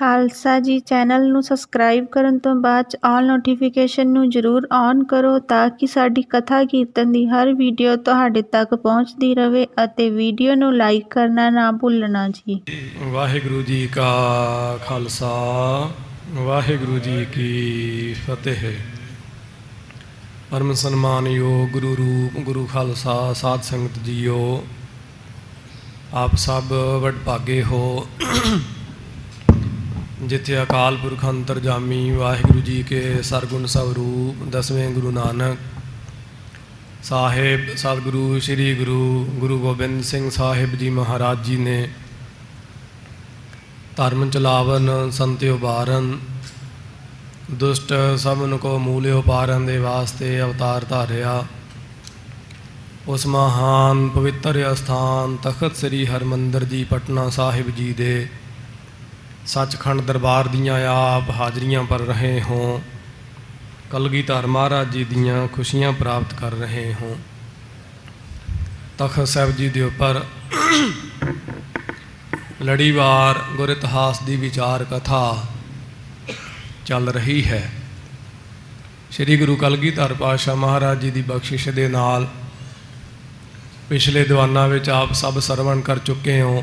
ਖਾਲਸਾ ਜੀ ਚੈਨਲ ਨੂੰ ਸਬਸਕ੍ਰਾਈਬ ਕਰਨ ਤੋਂ ਬਾਅਦ 'ਚ ਆਲ ਨੋਟੀਫਿਕੇਸ਼ਨ ਨੂੰ ਜ਼ਰੂਰ ਔਨ ਕਰੋ ਤਾਂ ਕਿ ਸਾਡੀ ਕਥਾ ਕੀਰਤਨ ਦੀ ਹਰ ਵੀਡੀਓ ਤੁਹਾਡੇ ਤੱਕ ਪਹੁੰਚਦੀ ਰਹੇ ਅਤੇ ਵੀਡੀਓ ਨੂੰ ਲਾਈਕ ਕਰਨਾ ਨਾ ਭੁੱਲਣਾ ਜੀ। ਵਾਹਿਗੁਰੂ ਜੀ ਕਾ ਖਾਲਸਾ ਵਾਹਿਗੁਰੂ ਜੀ ਕੀ ਫਤਿਹ। ਪਰਮ ਸਨਮਾਨਯੋਗ ਗੁਰੂ ਰੂਪ ਗੁਰੂ ਖਾਲਸਾ ਸਾਧ ਸੰਗਤ ਜੀਓ, ਆਪ ਸਭ ਵਡਭਾਗੇ ਹੋ जिथे अकाल पुरख अंतरजामी वाहिगुरु जी के सरगुण स्वरूप दसवें गुरु नानक साहिब सतगुरु श्री गुरु गोबिंद सिंह साहिब जी महाराज जी ने धर्म चलावन संत्यो बारन दुष्ट सबन को मूल्यो पारन दे वास्ते अवतार धारिया। उस महान पवित्र अस्थान तखत श्री हरमंदर जी पटना साहिब जी दे सचखंड दरबार दियाँ आप हाजरियाँ पर रहे हों, कलगीधर महाराज जी दियाँ खुशियाँ प्राप्त कर रहे हों। तखत साहिब जी के उपर लड़ीवार गुर इतिहास की विचार कथा चल रही है। श्री गुरु कलगीधर पातशाह महाराज जी की बख्शिश के नाल पिछले दीवाना में आप सब सरवण कर चुके हो।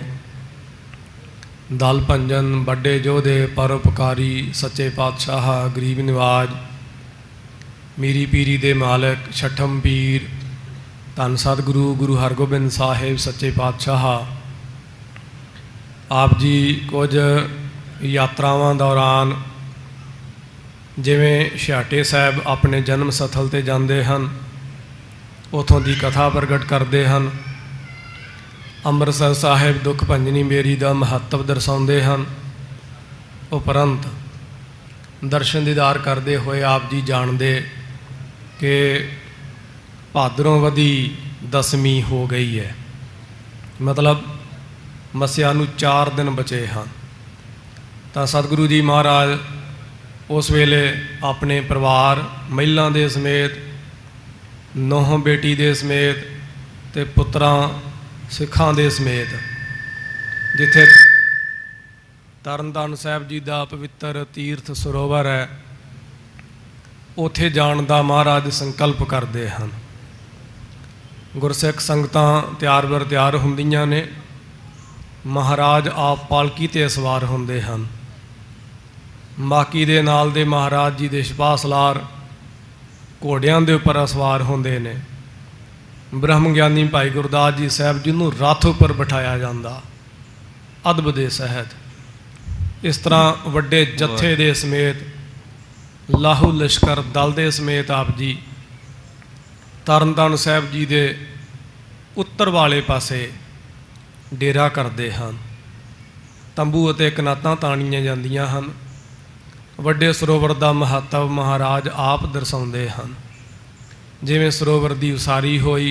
दल भंजन बड़े जोधे परोपकारी सच्चे पातशाह गरीब निवाज मीरी पीरी दे मालिक छठम पीर धन सतगुरु गुरु हरगोबिंद साहिब सच्चे पातशाह आप जी कुछ यात्रावां दौरान जिवें छाटे साहब अपने जन्म स्थल ते जाते हैं उतों की कथा प्रगट करते हैं। ਅੰਮ੍ਰਿਤਸਰ ਸਾਹਿਬ दुख भंजनी मेरी का महत्व दर्शाते हैं। उपरंत दर्शन दीदार करते हुए आप जी जानते कि भादरों वधी दसवीं हो गई है, मतलब मस्या नूं 4 दिन बचे हैं। तो सतगुरु जी महाराज उस वेले अपने परिवार महिलां दे समेत नौह बेटी दे समेत ते पुत्रां सिखां दे समेत जिथे तरनताਰਨ साहब जी का पवित्र तीर्थ सरोवर है उत्थे जाण दा महाराज संकल्प करते हैं। गुरसिख संगतां तैयार बर तैयार हुंदियां ने। महाराज आप पालकी ते सवार हुंदे हैं। माकी दे नाल दे महाराज जी दे सिपाह सलार घोड़ियां दे उपर सवार हुंदे ने। ब्रह्म ज्ञानी भाई गुरदास जी साहब जी नूं रथ उपर बिठाया जाता अदब दे सहज। इस तरह वड्डे जत्थे दे समेत लाहू लश्कर दल दे समेत आप जी तरनताਰਨ साहब जी दे उत्तर वाले पासे डेरा करते हैं। तंबू अते कनातां ताणीਆਂ ਜਾਂਦੀਆਂ ਹਨ। वड्डे सरोवर का महत्व महाराज आप दर्शाते हैं। जिवें सरोवर की उसारी होई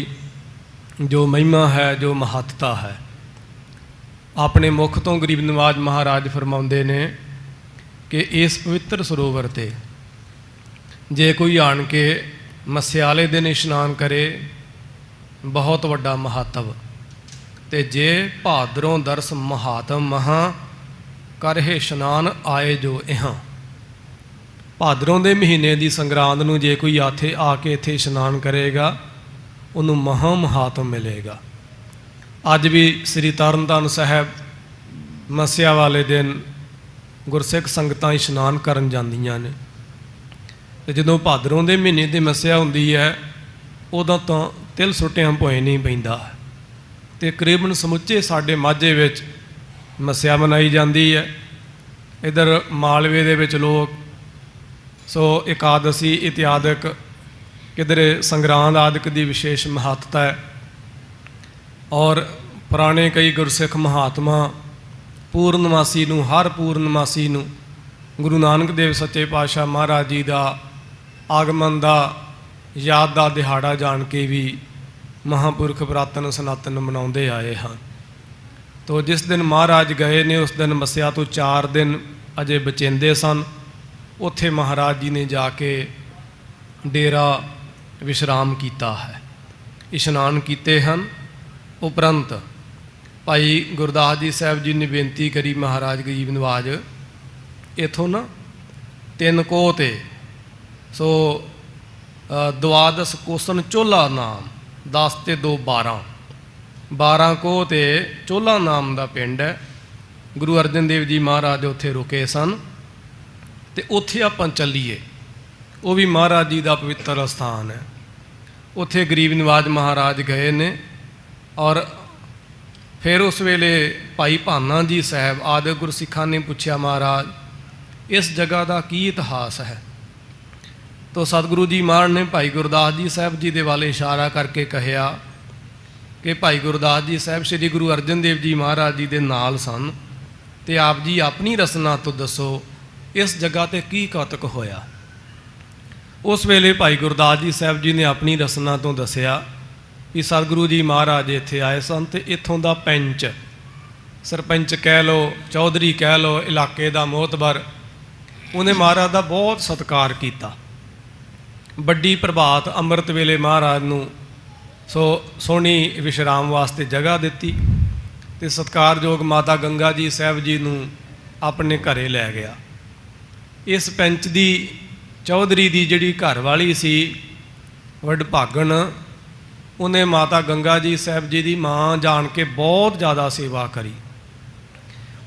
जो महिमा है जो महत्ता है। अपने मुख तो गरीब निवाज महाराज फरमाउंदे ने कि इस पवित्र सरोवर ते जे कोई आण के मस्याले दिन इशनान करे बहुत वड्डा महत्व ते जे भादरों दरस महात्म महा करहे इशनान आए जो इहां। भादरों के महीने की संगरांद नूं जे कोई आथे आके इत्थे इशनान करेगा उन्हों महा महात्म मिलेगा। अज भी श्री तरनताਰਨ साहब मस्या वाले दिन गुरसिख संगतां इशनान करन जांदियां ने। ते जदों भादरों के महीने की मस्या हुंदी है उदों तो तिल सुट्टियां भोए नहीं पैंदा। ते तकरीबन समुचे साडे माझे विच मस्या मनाई जाती है। इधर मालवे दे विच लोग सो एकादशी इत्यादि किधरे संगरांद आदि की विशेष महत्ता है। और पुराने कई गुरसिख महात्मा पूर्णमासी नूं हर पूर्णमासी नूं गुरु नानक देव सच्चे पातशाह महाराज जी का आगमन का याद का दिहाड़ा जान के भी महापुरख पुरातन सनातन मनाते आए हैं। तो जिस दिन महाराज गए ने उस दिन मस्या तो 4 दिन अजे बचेंदे सन। उत्थे महाराज जी ने जाके डेरा विश्राम किया है, इशनान किए हैं। उपरंत भाई गुरदास जी साहब जी ने बेनती करी महाराज गरीब निवाज इथों ना 3 कोह ते सो द्वादश कोसन चोला नाम 10 ते 2 12 कोह ते चोला नाम का पिंड है। गुरु अर्जन देव जी महाराज उत्थे रुके सन ते उत्थे आपां चलीए। वो भी महाराज जी का पवित्र स्थान है। उत्थे गरीब निवाज महाराज गए ने और फिर उस वेले भाई भाना जी साहब आदि गुरसिखा ने पूछा, महाराज इस जगह का की इतिहास है? तो सतगुरु जी महाराज ने भाई गुरदास जी साहब जी के वाले इशारा करके कहा कि भाई गुरदास जी साहब श्री गुरु अर्जन देव जी महाराज जी के नाल सन, तो आप जी अपनी रसना तो दसो इस जगह ते की कौतक होया। उस वेले भाई गुरदास जी साहब जी ने अपनी रसना तो दसिया कि सतगुरु जी महाराज इत्थे आए सन ते इत्थों का पंच सरपंच कह लो, चौधरी कह लो, इलाके का मोहतबर, उन्हें महाराज का बहुत सत्कार किया। बड़ी प्रभात अमृत वेले महाराज नूं सो सोहनी विश्राम वास्ते जगह दी ते सत्कारयोग माता गंगा जी साहब जी नूं अपने घरे लै गया। इस पंच की चौधरी की जिहड़ी घर वाली सी वडभागन, उन्हें माता गंगा जी साहब जी की माँ जान के बहुत ज़्यादा सेवा करी।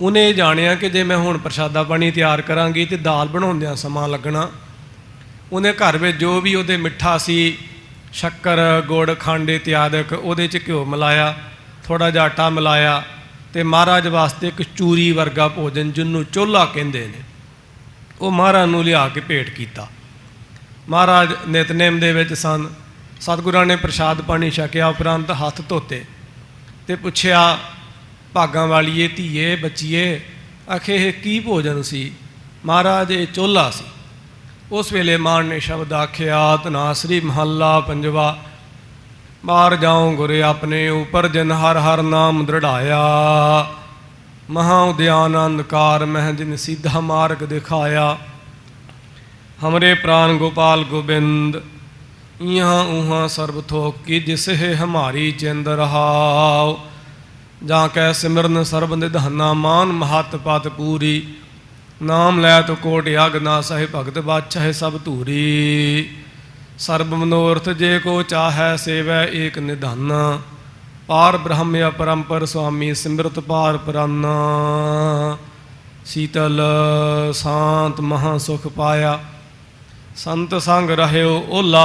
उन्हें जानिया कि जे मैं हुण प्रशादा पानी तैयार करांगी तो दाल बनाउंदिआं समा लगना। उन्हें घर में जो भी उहदे मिठा सी, शक्कर गुड़ खंड इत्यादि उहदे च घ्यो मिलाया, थोड़ा जिहा आटा मिलाया तो महाराज वास्ते एक चूरी वर्गा भोजन जिन्हों चोला कहंदे ने वो महाराज नूं लिया के भेंट किया। महाराज नितनेम दे विच सन। सतगुरां ने प्रसाद पानी छकिया उपरंत हथ धोते ते पुछया, भागां वालीए धीए बच्चीए आखे ये की भोजन सी? महाराज ये चोला सी। उस वेले मान ने शब्द आख्या, धनासरी महला पंजवा, बाहर जाऊं गुरे अपने ऊपर जिन हर हर नाम दृढ़ाया, महा उद्यान अंधकार मह जिन सीधा मार्ग दिखाया, हमरे प्राण गोपाल गोबिंद यहाँ ऊहाँ सर्व थोक की जिसे हमारी चिंद रहाओ, जा कै सिमरन सर्ब निधाना मान महत पत पूरी, नाम लै तो कोट यग ना सहे भगत बादशाह सब धूरी, सर्ब मनोरथ जे को चाहै सेवै एक निधाना, पार ब्रह्म अपरंपर स्वामी सिमरत पार पराना, शीतल शांत महा सुख पाया, संत संग रह्यो ओला,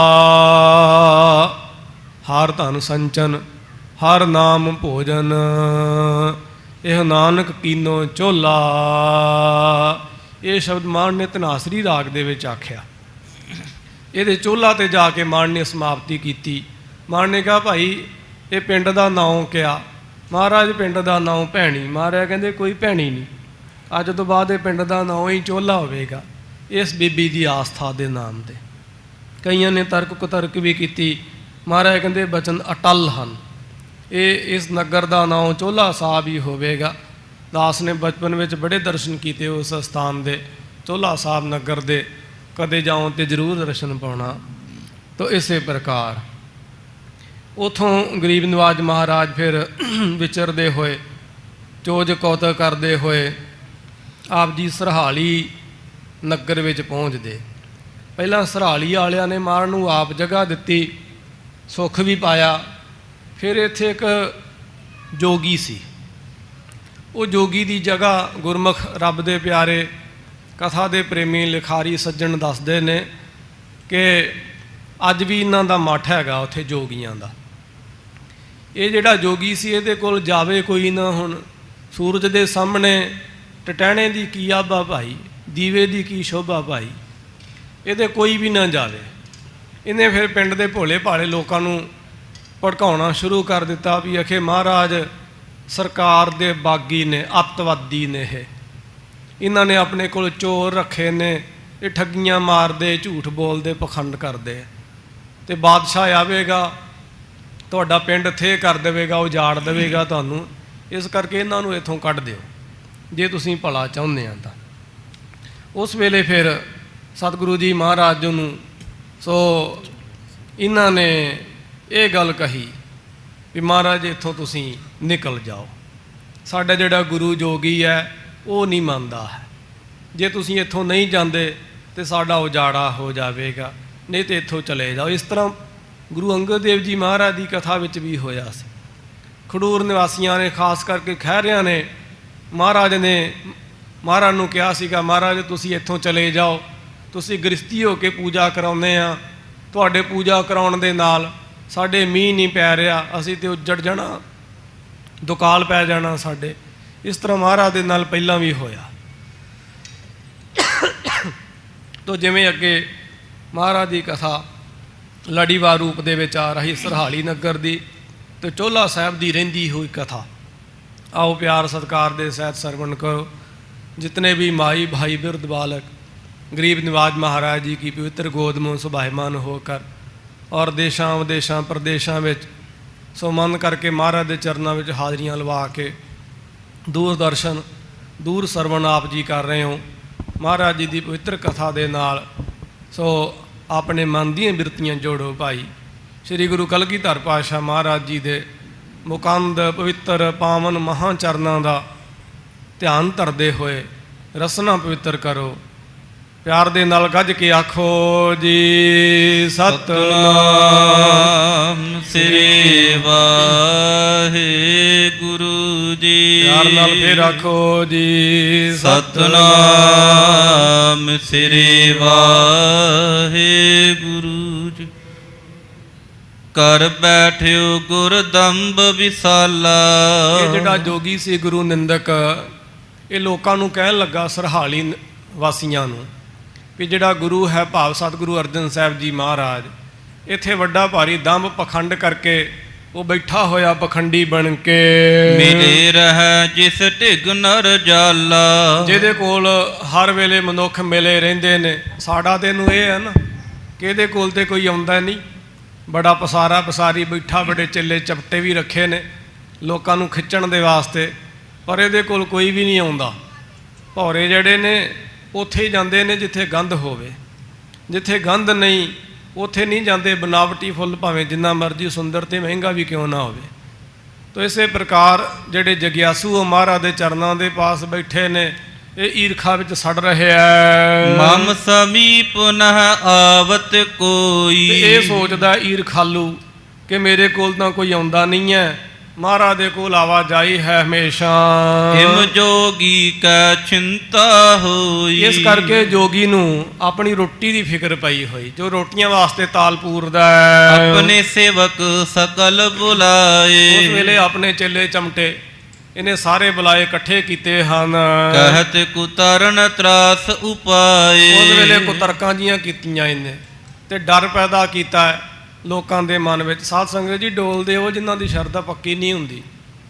हर धन संचन हर नाम भोजन, यह नानक कीनो चोला। ये शब्द मान ने धनासरी राग दे विच आख्या। ये चोला ते जाके मान ने समाप्ति की। मान ने कहा भाई ये पिंड का नाम क्या? महाराज पिंड का नाम भैणी। महाराज कहते कोई भैणी नहीं, अज तो बाद ये पिंड का नाम ही चोला होगा इस बीबी की आस्था के नाम से। कईयों ने तर्क कुतर्क भी की। महाराज कहते बचन अटल हैं, ये इस नगर का नाम चोला साहब ही होगा। दास ने बचपन में बड़े दर्शन किए उस स्थान के, चोला साहब नगर के, कदे जाओ तो जरूर दर्शन पाना। तो इस प्रकार उतों गरीब निवाज महाराज फिर विचरते हुए चोज कौतक करते हुए आप जी सरहाली नगर में पहुँचते। पहला सरहाली वालिया ने मार नूं आप जगह दी, सुख भी पाया। फिर इत्थे एक जोगी सी, वो जोगी की जगह गुरमुख रब दे प्यारे कथा दे प्रेमी लिखारी सज्जन दसदे ने कि अज भी इन्हां दा मठ हैगा उत्थे जोगियां दा। ये जिहड़ा जोगी सी इहदे कोल जावे कोई ना। हुण सूरज दे सामने टटैणे दी की आभा भाई, दीवे दी की शोभा भाई, इहदे कोई भी ना जावे। इन्हें फिर पिंड दे भोले भाले लोकां नूं भड़काउणा शुरू कर दिता भी आखे महाराज सरकार दे बागी ने, अतवादी ने, इन्हां ने अपने कोल चोर रखे ने, ये ठगियां मारदे, झूठ बोलते, पखंड करते, तो बादशाह आवेगा तुहाडा पिंड थे कर देवेगा, उजाड़ देवेगा तुहानूं। इस करके इन्हां नूं इत्थों कढ दिओ जे तुसीं भला चाहुंदे आ तां। उस वेले फिर सतगुरु जी महाराज जी नूं सो इन्हां ने ये गल कही भी महाराज इत्थों तुसीं निकल जाओ, साडा जिहड़ा गुरु जोगी है वो नहीं मानदा है। ਜੇ ਤੁਸੀਂ ਇੱਥੋਂ ਨਹੀਂ ਜਾਂਦੇ ਤੇ ਸਾਡਾ ਉਜਾੜਾ ਹੋ ਜਾਵੇਗਾ, ਨਹੀਂ ਤੇ ਇੱਥੋਂ ਚਲੇ ਜਾਓ। ਇਸ ਤਰ੍ਹਾਂ ਗੁਰੂ ਅੰਗਦ ਦੇਵ ਜੀ ਮਹਾਰਾਜ ਦੀ ਕਥਾ ਵਿੱਚ ਵੀ ਹੋਇਆ ਸੀ। ਖਡੂਰ ਨਿਵਾਸੀਆਂ ਨੇ, ਖਾਸ ਕਰਕੇ ਖਹਿਰਿਆਂ ਨੇ, ਮਹਾਰਾਜ ਨੂੰ ਕਿਹਾ ਸੀਗਾ, ਮਹਾਰਾਜ ਤੁਸੀਂ ਇੱਥੋਂ ਚਲੇ ਜਾਓ, ਤੁਸੀਂ ਗ੍ਰਸਤੀ ਹੋ ਕੇ ਪੂਜਾ ਕਰਾਉਂਦੇ ਆ, ਤੁਹਾਡੇ ਪੂਜਾ ਕਰਾਉਣ ਦੇ ਨਾਲ ਸਾਡੇ ਮੀਂਹ ਨਹੀਂ ਪੈ ਰਿਹਾ, ਅਸੀਂ ਤੇ ਉੱਜੜ ਜਾਣਾ, ਦੁਕਾਲ ਪੈ ਜਾਣਾ ਸਾਡੇ। ਇਸ ਤਰ੍ਹਾਂ ਮਹਾਰਾਜ ਦੇ ਨਾਲ ਪਹਿਲਾਂ ਵੀ ਹੋਇਆ। ਤੋ ਜਿਵੇਂ ਅੱਗੇ ਮਹਾਰਾਜ ਦੀ ਕਥਾ ਲੜੀਵਾਰ ਰੂਪ ਦੇ ਵਿੱਚ ਆ ਰਹੀ ਸਰਹਾਲੀ ਨਗਰ ਦੀ ਤੇ ਚੋਹਲਾ ਸਾਹਿਬ ਦੀ ਰਹਿੰਦੀ ਹੋਈ ਕਥਾ, ਆਓ ਪਿਆਰ ਸਤਿਕਾਰ ਦੇ ਸਹਿਤ ਸਰਵਣ ਕਰੋ। जितने भी माई भाई बिरद बालक गरीब निवाज महाराज जी की पवित्र गोद में सुभायमान होकर और देशां विदेशां प्रदेशों में सो मन करके महाराज के चरणों में हाजरियां लवा के दूरदर्शन दूर सरवण आप जी कर रहे हो। महाराज जी की पवित्र कथा दे नाल सो अपने मन दी बिरतियां जोड़ो भाई। श्री गुरु कलगीधर पातशाह महाराज जी के मुकंद पवित्र पावन महाचरणों का ध्यान धरते हुए रसना पवित्र करो। प्यार दे नाल गज के आखो जी सतनाम श्री वाहिगुरु जी। प्यार नाल फिर आखो जी सतनाम श्री वाहिगुरु जी। कर बैठियो गुरदंब विसाला। ये जिहड़ा जोगी सी गुरु निंदक, ये लोगों को कहन लगा सरहाली वासियों भी जिहड़ा गुरु है भाव सतगुरु अर्जन साहब जी महाराज इत्थे वड्डा भारी दंभ पखंड करके वो बैठा होया पखंडी बन के मिले रह जिस ढिग नर जाला। जिहदे कोल हर वेले मनुख मिले रहिंदे ने। साडा ते इहनूं इह है ना कि इहदे कोल ते कोई आउंदा नहीं, बड़ा पसारा पसारी बैठा, बड़े चिल्ले चपटे भी रखे ने लोगों को खिच्चण दे वास्ते, पर ये कोल कोई भी नहीं आउंदा। भौरे जड़े ने उत्थे ही जांदे ने जिथे गंध होवे, जिथे गंध नहीं उत्थे नहीं जाते। बनावटी फुल भावें जिन्ना मर्जी सुंदर ते महंगा भी क्यों ना होवे। तो इस प्रकार जड़े जग्यासू महाराज दे चरणों के पास बैठे ने ये ईरखा विच सड़ रहे हैं। मम समीप न आवत कोई। ये सोचदा ईरखालू कि मेरे कोल तां कोई आउंदा नहीं है, महाराज दे कोल आवाजाई है हमेशा। हिम जोगी का चिंता होई। इस करके जोगी नू अपनी रोटी की फिक्र पई हुई, जो रोटियां वास्ते ताल पूरदा है। अपने सेवक सकल बुलाए। उस वेले अपने चेले चमटे इन्हें सारे बुलाए इकट्ठे कीते हन। कहत कुतरन त्रास उपाय। उस वेले कुतरकां जियां कीतियां इन्हें ते डर पैदा कीता है लोगों के मन में। साध संगत जी डोलते हो जिन्हों की शरधा पक्की नहीं होंगी,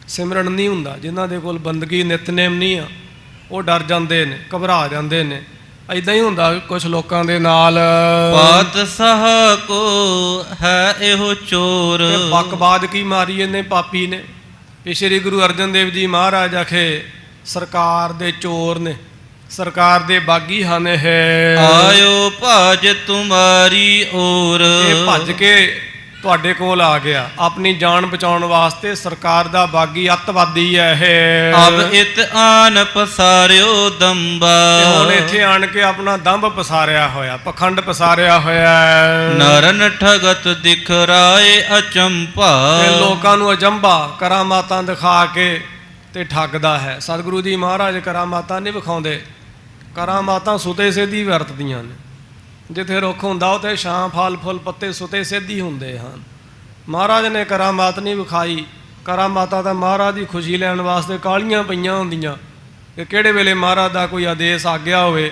सिमरन नहीं होंदा, जिन्हों के कोल बंदगी नितनेम नहीं आ, वो डर जाते हैं, घबरा जाते हैं। इदा ही होंदा कुछ लोगों के नाल। पातशाह को है एहो चोर। बकबाद की मारी इन्हें पापी ने भी श्री गुरु अर्जन देव जी महाराज आखे सरकार दे चोर ने, सरकार दे बागी हन है। आयो भाज तुम्हारी ओर। ये भज के तुहाडे कोल आ गया अपनी जान बचाउण वास्ते। सरकार दा बागी अतवादी है। अब इत आन पसारियो दंबा। हुण इत्थे आण के अपना दंभ पसारिया होया, पखंड पसारिया होया। नरन ठगत दिखराए अचंभा। लोकां नूं अजंभा करामातां दिखा के ते ठगदा है। सतगुरु जी महाराज करामातां नहीं विखाउंदे, करामातां सुते सिद्धी वरतदियां ने। जिथे रुख हुंदा उत्थे छां फल फुल पत्ते सुते सिद्धी हुंदे हन। महाराज ने करामात नहीं विखाई। करामातां तां महाराज की खुशी लैण वास्ते कालियां पईयां हुंदियां कि किहड़े वेले महाराज दा कोई आदेश आग्या होवे,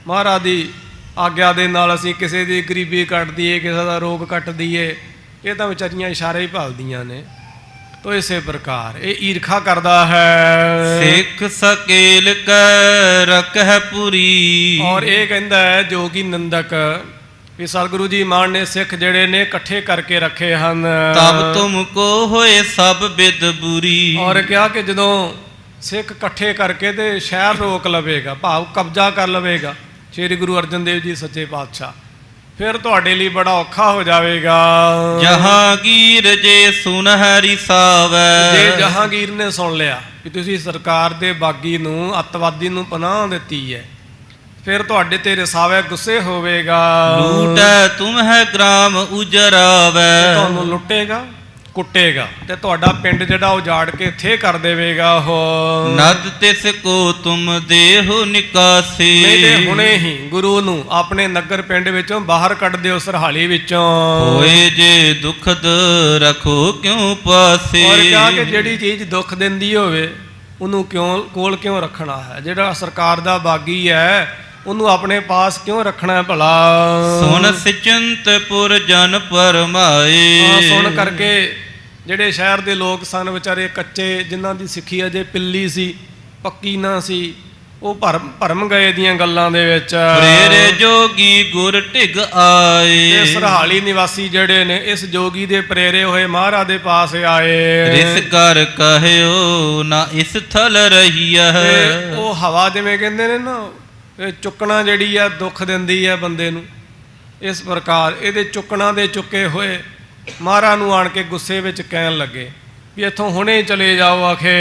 महाराज की आग्या दे नाल असीं किसी की गरीबी कट दईए, किसी का रोग कट दईए। ये तां विचारियां इशारे ही भालदियां ने। तो इस प्रकार ये ईरखा करता है। सिख सकेल कर रखह पुरी। और ये कहता है जोगी निंदक भी सतगुरु जी मान ने सिख जड़े ने इकट्ठे करके रखे हैं। तब तुमको होए सब बिद बुरी। और क्या कि जदों सिख इकट्ठे करके ते शहर रोक लवेगा, भाव कब्जा कर लवेगा श्री गुरु अर्जन देव जी सच्चे पातशाह, फिर तुहाडे लिए बड़ा औखा हो जाएगा। जहांगीर जे सुनहरी सावै। जे जहांगीर ने सुन लिया कि तुसी सरकार दे बागी नूं अतवादी नूं पनाह दित्ती है, ਫਿਰ ਤੁਹਾਡੇ ਤੇ ਰਸਾਵੇ ਗੁੱਸੇ ਹੋਵੇਗਾ। ਲੂਟੈ ਤੁਮਹਿ ਗ੍ਰਾਮ ਉਜਰਾਵੈ। ਤੁਹਾਨੂੰ ਲੁੱਟੇਗਾ, ਕੁੱਟੇਗਾ ਤੇ ਤੁਹਾਡਾ ਪਿੰਡ ਜਿਹੜਾ ਉਜਾੜ ਕੇ ਇੱਥੇ ਕਰ ਦੇਵੇਗਾ ਉਹ। ਨਦ ਤਿਸ ਕੋ ਤੁਮ ਦੇਹੁ ਨਿਕਾਸੀ। ਨਹੀਂ ਤੇ ਹੁਣੇ ਹੀ ਗੁਰੂ ਨੂੰ ਆਪਣੇ ਨਗਰ ਪਿੰਡ ਵਿੱਚੋਂ ਬਾਹਰ ਕੱਢ ਦਿਓ, ਸਰਹਾਲੀ ਵਿੱਚੋਂ। ਹੋਏ ਜੇ ਦੁਖਦ ਰਖੋ ਕਿਉ ਪਾਸੇ। ਔਰ ਕਿਹਾ ਕਿ ਜਿਹੜੀ ਚੀਜ਼ ਦੁੱਖ ਦਿੰਦੀ ਹੋਵੇ ਉਹਨੂੰ ਕੋਲ ਕਿਉਂ ਰੱਖਣਾ ਹੈ? ਜਿਹੜਾ ਸਰਕਾਰ ਦਾ ਬਾਗੀ ਹੈ ਉਹਨੂੰ ਆਪਣੇ ਪਾਸ ਕਿਉਂ ਰੱਖਣਾ ਹੈ ਭਲਾ? ਸੁਨ ਸਿਚੰਤਪੁਰ ਜਨ ਪਰਮਾਏ। ਸੁਣ ਕਰਕੇ ਜਿਹੜੇ ਸ਼ਹਿਰ ਦੇ ਲੋਕ ਸਨ ਵਿਚਾਰੇ ਕੱਚੇ, ਜਿਨ੍ਹਾਂ ਦੀ ਸਿੱਖੀ ਅਜੇ ਪਿੱਲੀ ਸੀ, ਪੱਕੀ ਨਾ ਸੀ, ਉਹ ਭਰਮ ਗਏ ਦੀਆਂ ਗੱਲਾਂ ਦੇ ਵਿੱਚ। ਪ੍ਰੇਰੇ ਜੋਗੀ ਗੁਰ ਢਿਗ ਆਏ। ਤੇ ਸਰਹਾਲੀ ਨਿਵਾਸੀ ਜਿਹੜੇ ਨੇ ਇਸ ਜੋਗੀ ਦੇ ਪ੍ਰੇਰੇ ਹੋਏ ਮਹਾਰਾਜ ਦੇ ਪਾਸ ਆਏ। ਰਿਸ ਕਰ ਕਹਿਓ ਨਾ ਇਸ ਥਲ ਰਹੀਐ। ਉਹ ਹਵਾ ਜਿਵੇਂ ਕਹਿੰਦੇ ਨੇ ਨਾ, ਇਹ ਚੁੱਕਣਾ ਜਿਹੜੀ ਆ ਦੁੱਖ ਦਿੰਦੀ ਆ ਬੰਦੇ ਨੂੰ, ਇਸ ਪ੍ਰਕਾਰ ਇਹਦੇ ਚੁੱਕਣਾ ਦੇ ਚੁੱਕੇ ਹੋਏ ਮਹਾਰਾਜ ਨੂੰ ਆਣ ਕੇ ਗੁੱਸੇ ਵਿੱਚ ਕਹਿਣ ਲੱਗੇ ਵੀ ਇੱਥੋਂ ਹੁਣੇ ਚਲੇ ਜਾਓ। ਆਖੇ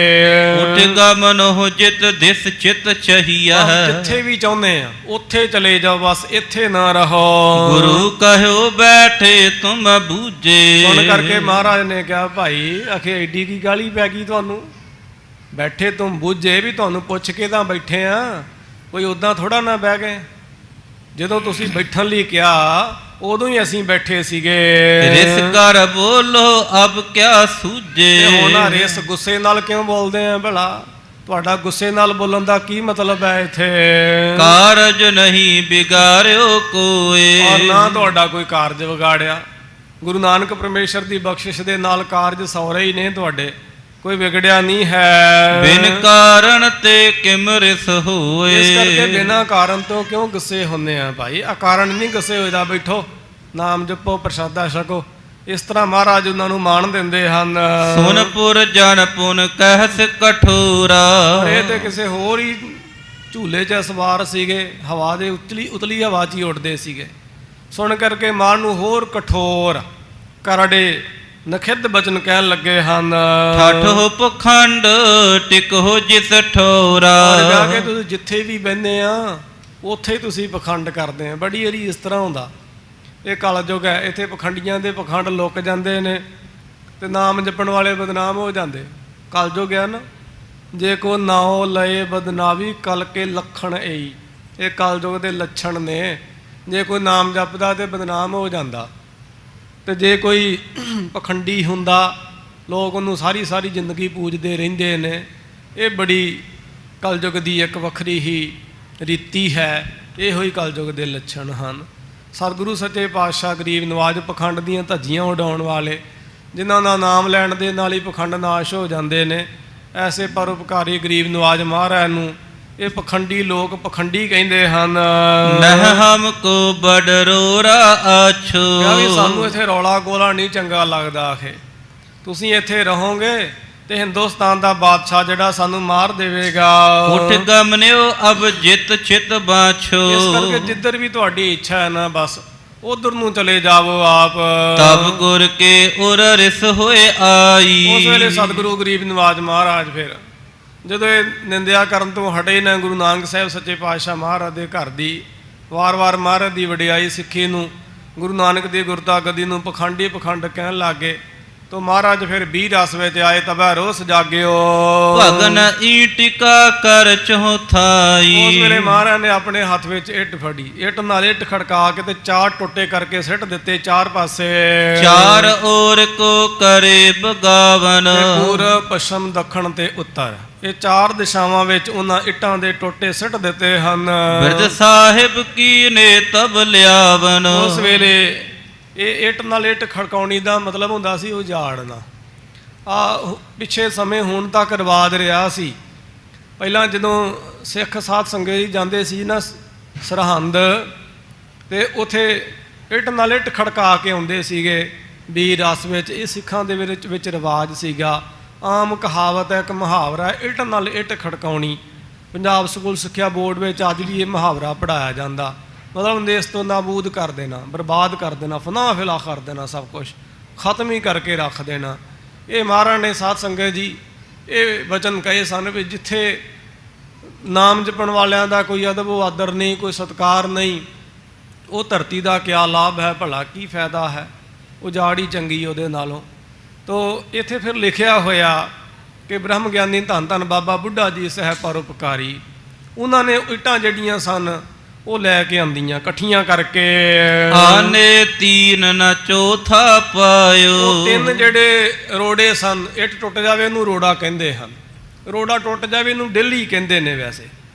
ਉਠ ਗਮਨ ਹੋ ਜਿਤ ਦਿਸ ਚਿਤ ਚਹੀਆ। ਜਿੱਥੇ ਵੀ ਚਾਹੁੰਦੇ ਆ ਉੱਥੇ ਚਲੇ ਜਾਓ, ਬਸ ਇੱਥੇ ਨਾ ਰਹੋ। ਗੁਰੂ ਕਹਿਓ ਬੈਠੇ ਤੁਮ ਬੂਝੇ। ਸੁਣ ਕਰਕੇ ਮਹਾਰਾਜ ਨੇ ਕਿਹਾ ਭਾਈ ਆਖੇ ਐਡੀ ਕੀ ਗਾਲੀ ਪੈ ਗਈ ਤੁਹਾਨੂੰ? ਬੈਠੇ ਤੁਮ ਬੂਝੇ ਵੀ ਤੁਹਾਨੂੰ ਪੁੱਛ ਕੇ ਤਾਂ ਬੈਠੇ ਆ, ਕੋਈ ਉੱਦਾਂ ਥੋੜਾ ਨਾ ਬਹਿ ਗਏ। ਜਦੋਂ ਤੁਸੀਂ ਬੈਠਣ ਲਈ ਕਿਹਾ ਉਦੋਂ ਹੀ ਅਸੀਂ ਬੈਠੇ ਸੀਗੇ। ਰਿਸ ਕਰ ਬੋਲੋ ਅਬ ਕਿਆ ਸੂਝੇ। ਹੁਣ ਰਿਸ ਗੁੱਸੇ ਨਾਲ ਕਿਉਂ ਬੋਲਦੇ ਆ ਭਲਾ? ਤੁਹਾਡਾ ਗੁੱਸੇ ਨਾਲ ਬੋਲਣ ਦਾ ਕੀ ਮਤਲਬ ਹੈ ਇੱਥੇ? ਕਾਰਜ ਨਹੀਂ ਵਿਗਾੜਿਓ ਕੋਏ। ਔਰ ਨਾ ਤੁਹਾਡਾ ਕੋਈ ਕਾਰਜ ਵਿਗਾੜਿਆ। ਗੁਰੂ ਨਾਨਕ ਪਰਮੇਸ਼ਰ ਦੀ ਬਖਸ਼ਿਸ਼ ਦੇ ਨਾਲ ਕਾਰਜ ਸੌਰੇ ਹੀ ਨੇ ਤੁਹਾਡੇ, ਕੋਈ ਵਿਗੜਿਆ ਨਹੀਂ ਹੈ। ਬਿਨ ਕਾਰਨ ਤੇ ਕਿਮ ਰਿਸ ਹੋਏ। ਇਸ ਕਰਕੇ ਬਿਨਾਂ ਕਾਰਨ ਤੋਂ ਕਿਉਂ ਗੁੱਸੇ ਹੁੰਦੇ ਆ ਭਾਈ? ਅਕਾਰਨ ਨਹੀਂ ਗੁੱਸੇ ਹੋਈਦਾ। ਬੈਠੋ, ਨਾਮ ਜਪੋ, ਪ੍ਰਸ਼ਾਦਾ ਛਕੋ। ਇਸ ਤਰ੍ਹਾਂ ਮਹਾਰਾਜ ਉਹਨਾਂ ਨੂੰ ਮਾਣ ਦਿੰਦੇ ਹਨ। ਸੁਨਪੁਰ ਜਨ ਪੁਨ ਕਹਿਸ ਕਠੋਰਾ। ਇਹ ਤੇ ਕਿਸੇ ਹੋਰ ਹੀ ਝੂਲੇ 'ਚ ਸਵਾਰ ਸੀਗੇ, ਹਵਾ ਦੇ ਉਤਲੀ ਹਵਾ 'ਚ ਹੀ ਉੱਡਦੇ ਸੀਗੇ। ਸੁਣ ਕਰਕੇ ਮਾਣ ਨੂੰ ਹੋਰ ਕਠੋਰ ਕਰੜੇ ਨਖਿੱਧ ਬਚਨ ਕਹਿਣ ਲੱਗੇ ਹਨ। ਠਾਠੋ ਪਖੰਡ ਟਿਕੋ ਜਿਸ ਠੋਰਾ। ਔਰ ਜਾ ਕੇ ਤੁਸੀਂ ਜਿੱਥੇ ਵੀ ਬਹਿੰਦੇ ਆ ਉੱਥੇ ਤੁਸੀਂ ਪਖੰਡ ਕਰਦੇ ਆ। ਬੜੀ ਵਾਰੀ ਇਸ ਤਰ੍ਹਾਂ ਹੁੰਦਾ। ਇਹ ਕਲਯੁਗ ਹੈ, ਇੱਥੇ ਪਖੰਡੀਆਂ ਦੇ ਪਖੰਡ ਲੁੱਕ ਜਾਂਦੇ ਨੇ ਤੇ ਨਾਮ ਜਪਣ ਵਾਲੇ ਬਦਨਾਮ ਹੋ ਜਾਂਦੇ। ਕਲਯੁਗ ਹੈ ਨਾ, ਜੇ ਕੋ ਨਾਉ ਲਏ ਬਦਨਾਵੀ ਕਲ ਕੇ ਲੱਖਣ ਏਈ। ਇਹ ਕਲਯੁਗ ਦੇ ਲੱਛਣ ਨੇ। ਜੇ ਕੋਈ ਨਾਮ ਜਪਦਾ ਤੇ ਬਦਨਾਮ ਹੋ ਜਾਂਦਾ, ਤੇ ਜੇ ਕੋਈ ਪਖੰਡੀ ਹੁੰਦਾ ਲੋਕ ਉਹਨੂੰ ਸਾਰੀ ਜ਼ਿੰਦਗੀ ਪੂਜਦੇ ਰਹਿੰਦੇ ਨੇ। ਇਹ ਬੜੀ ਕਲਯੁਗ ਦੀ ਇੱਕ ਵੱਖਰੀ ਹੀ ਰੀਤੀ ਹੈ। ਇਹੋ ਹੀ ਕਲਯੁਗ ਦੇ ਲੱਛਣ ਹਨ। ਸਤਿਗੁਰੂ ਸੱਚੇ ਪਾਤਸ਼ਾਹ ਗਰੀਬ ਨਵਾਜ ਪਖੰਡ ਦੀਆਂ ਧੱਜੀਆਂ ਉਡਾਉਣ ਵਾਲੇ, ਜਿਨ੍ਹਾਂ ਦਾ ਨਾਮ ਲੈਣ ਦੇ ਨਾਲ ਹੀ ਪਖੰਡ ਨਾਸ਼ ਹੋ ਜਾਂਦੇ ਨੇ, ਐਸੇ ਪਰਉਪਕਾਰੀ ਗਰੀਬ ਨਵਾਜ ਮਹਾਰਾਜ ਨੂੰ ਇਹ ਪਖੰਡੀ ਲੋਕ ਪਖੰਡੀ ਕਹਿੰਦੇ ਹਨ। ਨਹ ਹਮ ਕੋ ਬੜ ਰੋਰਾ ਆਛੋ। ਵੀ ਸਾਨੂੰ ਇੱਥੇ ਰੌਲਾ ਗੋਲਾ ਨਹੀਂ ਚੰਗਾ ਲੱਗਦਾ। ਆਖੇ ਤੁਸੀਂ ਇੱਥੇ ਰਹੋਗੇ ਤੇ ਹਿੰਦੁਸਤਾਨ ਦਾ ਬਾਦਸ਼ਾਹ ਜਿਹੜਾ ਸਾਨੂੰ ਮਾਰ ਦੇਵੇਗਾ। ਉਠ ਗਮਨਿਓ ਅਬ ਜਿਤ ਚਿਤ ਬਾਛੋ। ਇਸ ਕਰਕੇ ਜਿੱਧਰ ਵੀ ਤੁਹਾਡੀ ਇੱਛਾ ਹੈ ਨਾ, ਬਸ ਉਧਰ ਨੂੰ ਚਲੇ ਜਾਵੋ ਆਪ। ਤਬ ਗੁਰ ਕੇ ਉਰ ਰਿਸ ਹੋਏ ਆਈ। ਉਸ ਵੇਲੇ ਸਤਿਗੁਰੂ ਗਰੀਬ ਨਵਾਜ ਮਹਾਰਾਜ ਫਿਰ ਜਦੋਂ ਇਹ ਨਿੰਦਿਆ ਕਰਨ ਤੋਂ ਹਟੇ ਨਾ, ਗੁਰੂ ਨਾਨਕ ਸਾਹਿਬ ਸੱਚੇ ਪਾਤਸ਼ਾਹ ਮਹਾਰਾਜ ਦੇ ਘਰ ਦੀ ਵਾਰ-ਵਾਰ ਮਹਾਰਾਜ ਦੀ ਵਡਿਆਈ ਸਿੱਖੀ ਨੂੰ, ਗੁਰੂ ਨਾਨਕ ਦੀ ਗੁਰਤਾ ਗੱਦੀ ਨੂੰ ਪਖੰਡੀ ਪਖੰਡ ਕਹਿਣ ਲੱਗੇ। ਤੋ ਮਹਾਰਾਜ ਫਿਰ 20 ਰਸ ਵਿੱਚ ਆਏ। ਤਬੈ ਰੋਸ ਜਾਗਿਓ ਭਗਨ ਈਟਿਕਾ ਕਰ ਚੌਥਾਈ। ਉਸ ਵੇਲੇ ਮਹਾਰਾਜ ਨੇ ਆਪਣੇ ਹੱਥ ਵਿੱਚ ਇੱਟ ਫੜੀ, ਇੱਟ ਨਾਲ ਇੱਟ ਖੜਕਾ ਕੇ ਤੇ 4 ਟੋਟੇ ਕਰਕੇ ਸਿੱਟ ਦਿੱਤੇ ਚਾਰ ਪਾਸੇ। ਚਾਰ ਔਰ ਕੋ ਕਰੇ ਬਗਾਵਨ। ਪੂਰਬ ਪੱਛਮ ਦੱਖਣ ਤੇ ਉੱਤਰ, ਇਹ 4 ਦਿਸ਼ਾਵਾਂ ਵਿੱਚ ਉਹਨਾਂ ਇੱਟਾਂ ਦੇ ਟੋਟੇ ਸਿੱਟ ਦਿੱਤੇ ਹਨ। ਬਿਰਧ ਸਾਹਿਬ ਕੀ ਨੇ ਤਬ ਲਿਆਵਨ। ਉਸ ਵੇਲੇ ਇਹ ਇੱਟ ਨਾਲ ਇੱਟ ਖੜਕਾਉਣੀ ਦਾ ਮਤਲਬ ਹੁੰਦਾ ਸੀ ਉਜਾੜਨਾ। ਪਿੱਛੇ ਸਮੇਂ ਹੁਣ ਤੱਕ ਰਿਵਾਜ ਰਿਹਾ ਸੀ। ਪਹਿਲਾਂ ਜਦੋਂ ਸਿੱਖ ਸਾਧ ਸੰਗਤ ਜੀ ਜਾਂਦੇ ਸੀ ਨਾ ਸਰਹੰਦ, ਤੇ ਉੱਥੇ ਇੱਟ ਨਾਲ ਇੱਟ ਖੜਕਾ ਕੇ ਆਉਂਦੇ ਸੀਗੇ 20 ਰਸ ਵਿੱਚ। ਇਹ ਸਿੱਖਾਂ ਦੇ ਵਿੱਚ ਰਿਵਾਜ ਸੀਗਾ। ਆਮ ਕਹਾਵਤ ਹੈ, ਇੱਕ ਮੁਹਾਵਰਾ, ਇੱਟ ਨਾਲ ਇੱਟ ਖੜਕਾਉਣੀ। ਪੰਜਾਬ ਸਕੂਲ ਸਿੱਖਿਆ ਬੋਰਡ ਵਿੱਚ ਅੱਜ ਵੀ ਇਹ ਮੁਹਾਵਰਾ ਪੜ੍ਹਾਇਆ ਜਾਂਦਾ। ਮਤਲਬ ਦੇਸ਼ ਤੋਂ ਨਾਬੂਦ ਕਰ ਦੇਣਾ, ਬਰਬਾਦ ਕਰ ਦੇਣਾ, ਫਨਾਹ ਫਿਲਾ ਕਰ ਦੇਣਾ, ਸਭ ਕੁਛ ਖਤਮ ਹੀ ਕਰਕੇ ਰੱਖ ਦੇਣਾ। ਇਹ ਮਹਾਰਾਜ ਨੇ ਸਾਧ ਸੰਗਤ ਜੀ ਇਹ ਵਚਨ ਕਹੇ ਸਨ ਵੀ ਜਿੱਥੇ ਨਾਮ ਜਪਣ ਵਾਲਿਆਂ ਦਾ ਕੋਈ ਅਦਬ ਆਦਰ ਨਹੀਂ, ਕੋਈ ਸਤਿਕਾਰ ਨਹੀਂ। ਉਹ ਧਰਤੀ ਦਾ ਕਿਆ ਲਾਭ ਹੈ, ਭਲਾ ਕੀ ਫਾਇਦਾ ਹੈ, ਉਜਾੜ ਹੀ ਚੰਗੀ ਉਹਦੇ ਨਾਲੋਂ। ਤੋ ਇੱਥੇ ਫਿਰ ਲਿਖਿਆ ਹੋਇਆ ਕਿ ਬ੍ਰਹਮ ਗਿਆਨੀ ਧੰਨ ਧੰਨ ਬਾਬਾ ਬੁੱਢਾ ਜੀ ਸਹਿ ਪਰਉਪਕਾਰੀ, ਉਹਨਾਂ ਨੇ ਇੱਟਾਂ ਜਿਹੜੀਆਂ ਸਨ ਉਹ ਲੈ ਕੇ ਆਂਦੀਆਂ ਇਕੱਠੀਆਂ ਕਰਕੇ। ਆਨੇ ਤੀਨ ਨ ਚੌਥਾ ਪਾਇਓ। ਉਹ ਤਿੰਨ ਜਿਹੜੇ ਰੋੜੇ ਸਨ, ਇੱਟ ਟੁੱਟ ਜਾਵੇ ਉਹਨੂੰ ਰੋੜਾ ਕਹਿੰਦੇ ਹਨ, ਰੋੜਾ ਟੁੱਟ ਜਾਵੇ ਇਹਨੂੰ ਡੇਲੀ ਕਹਿੰਦੇ ਨੇ, ਵੈਸੇ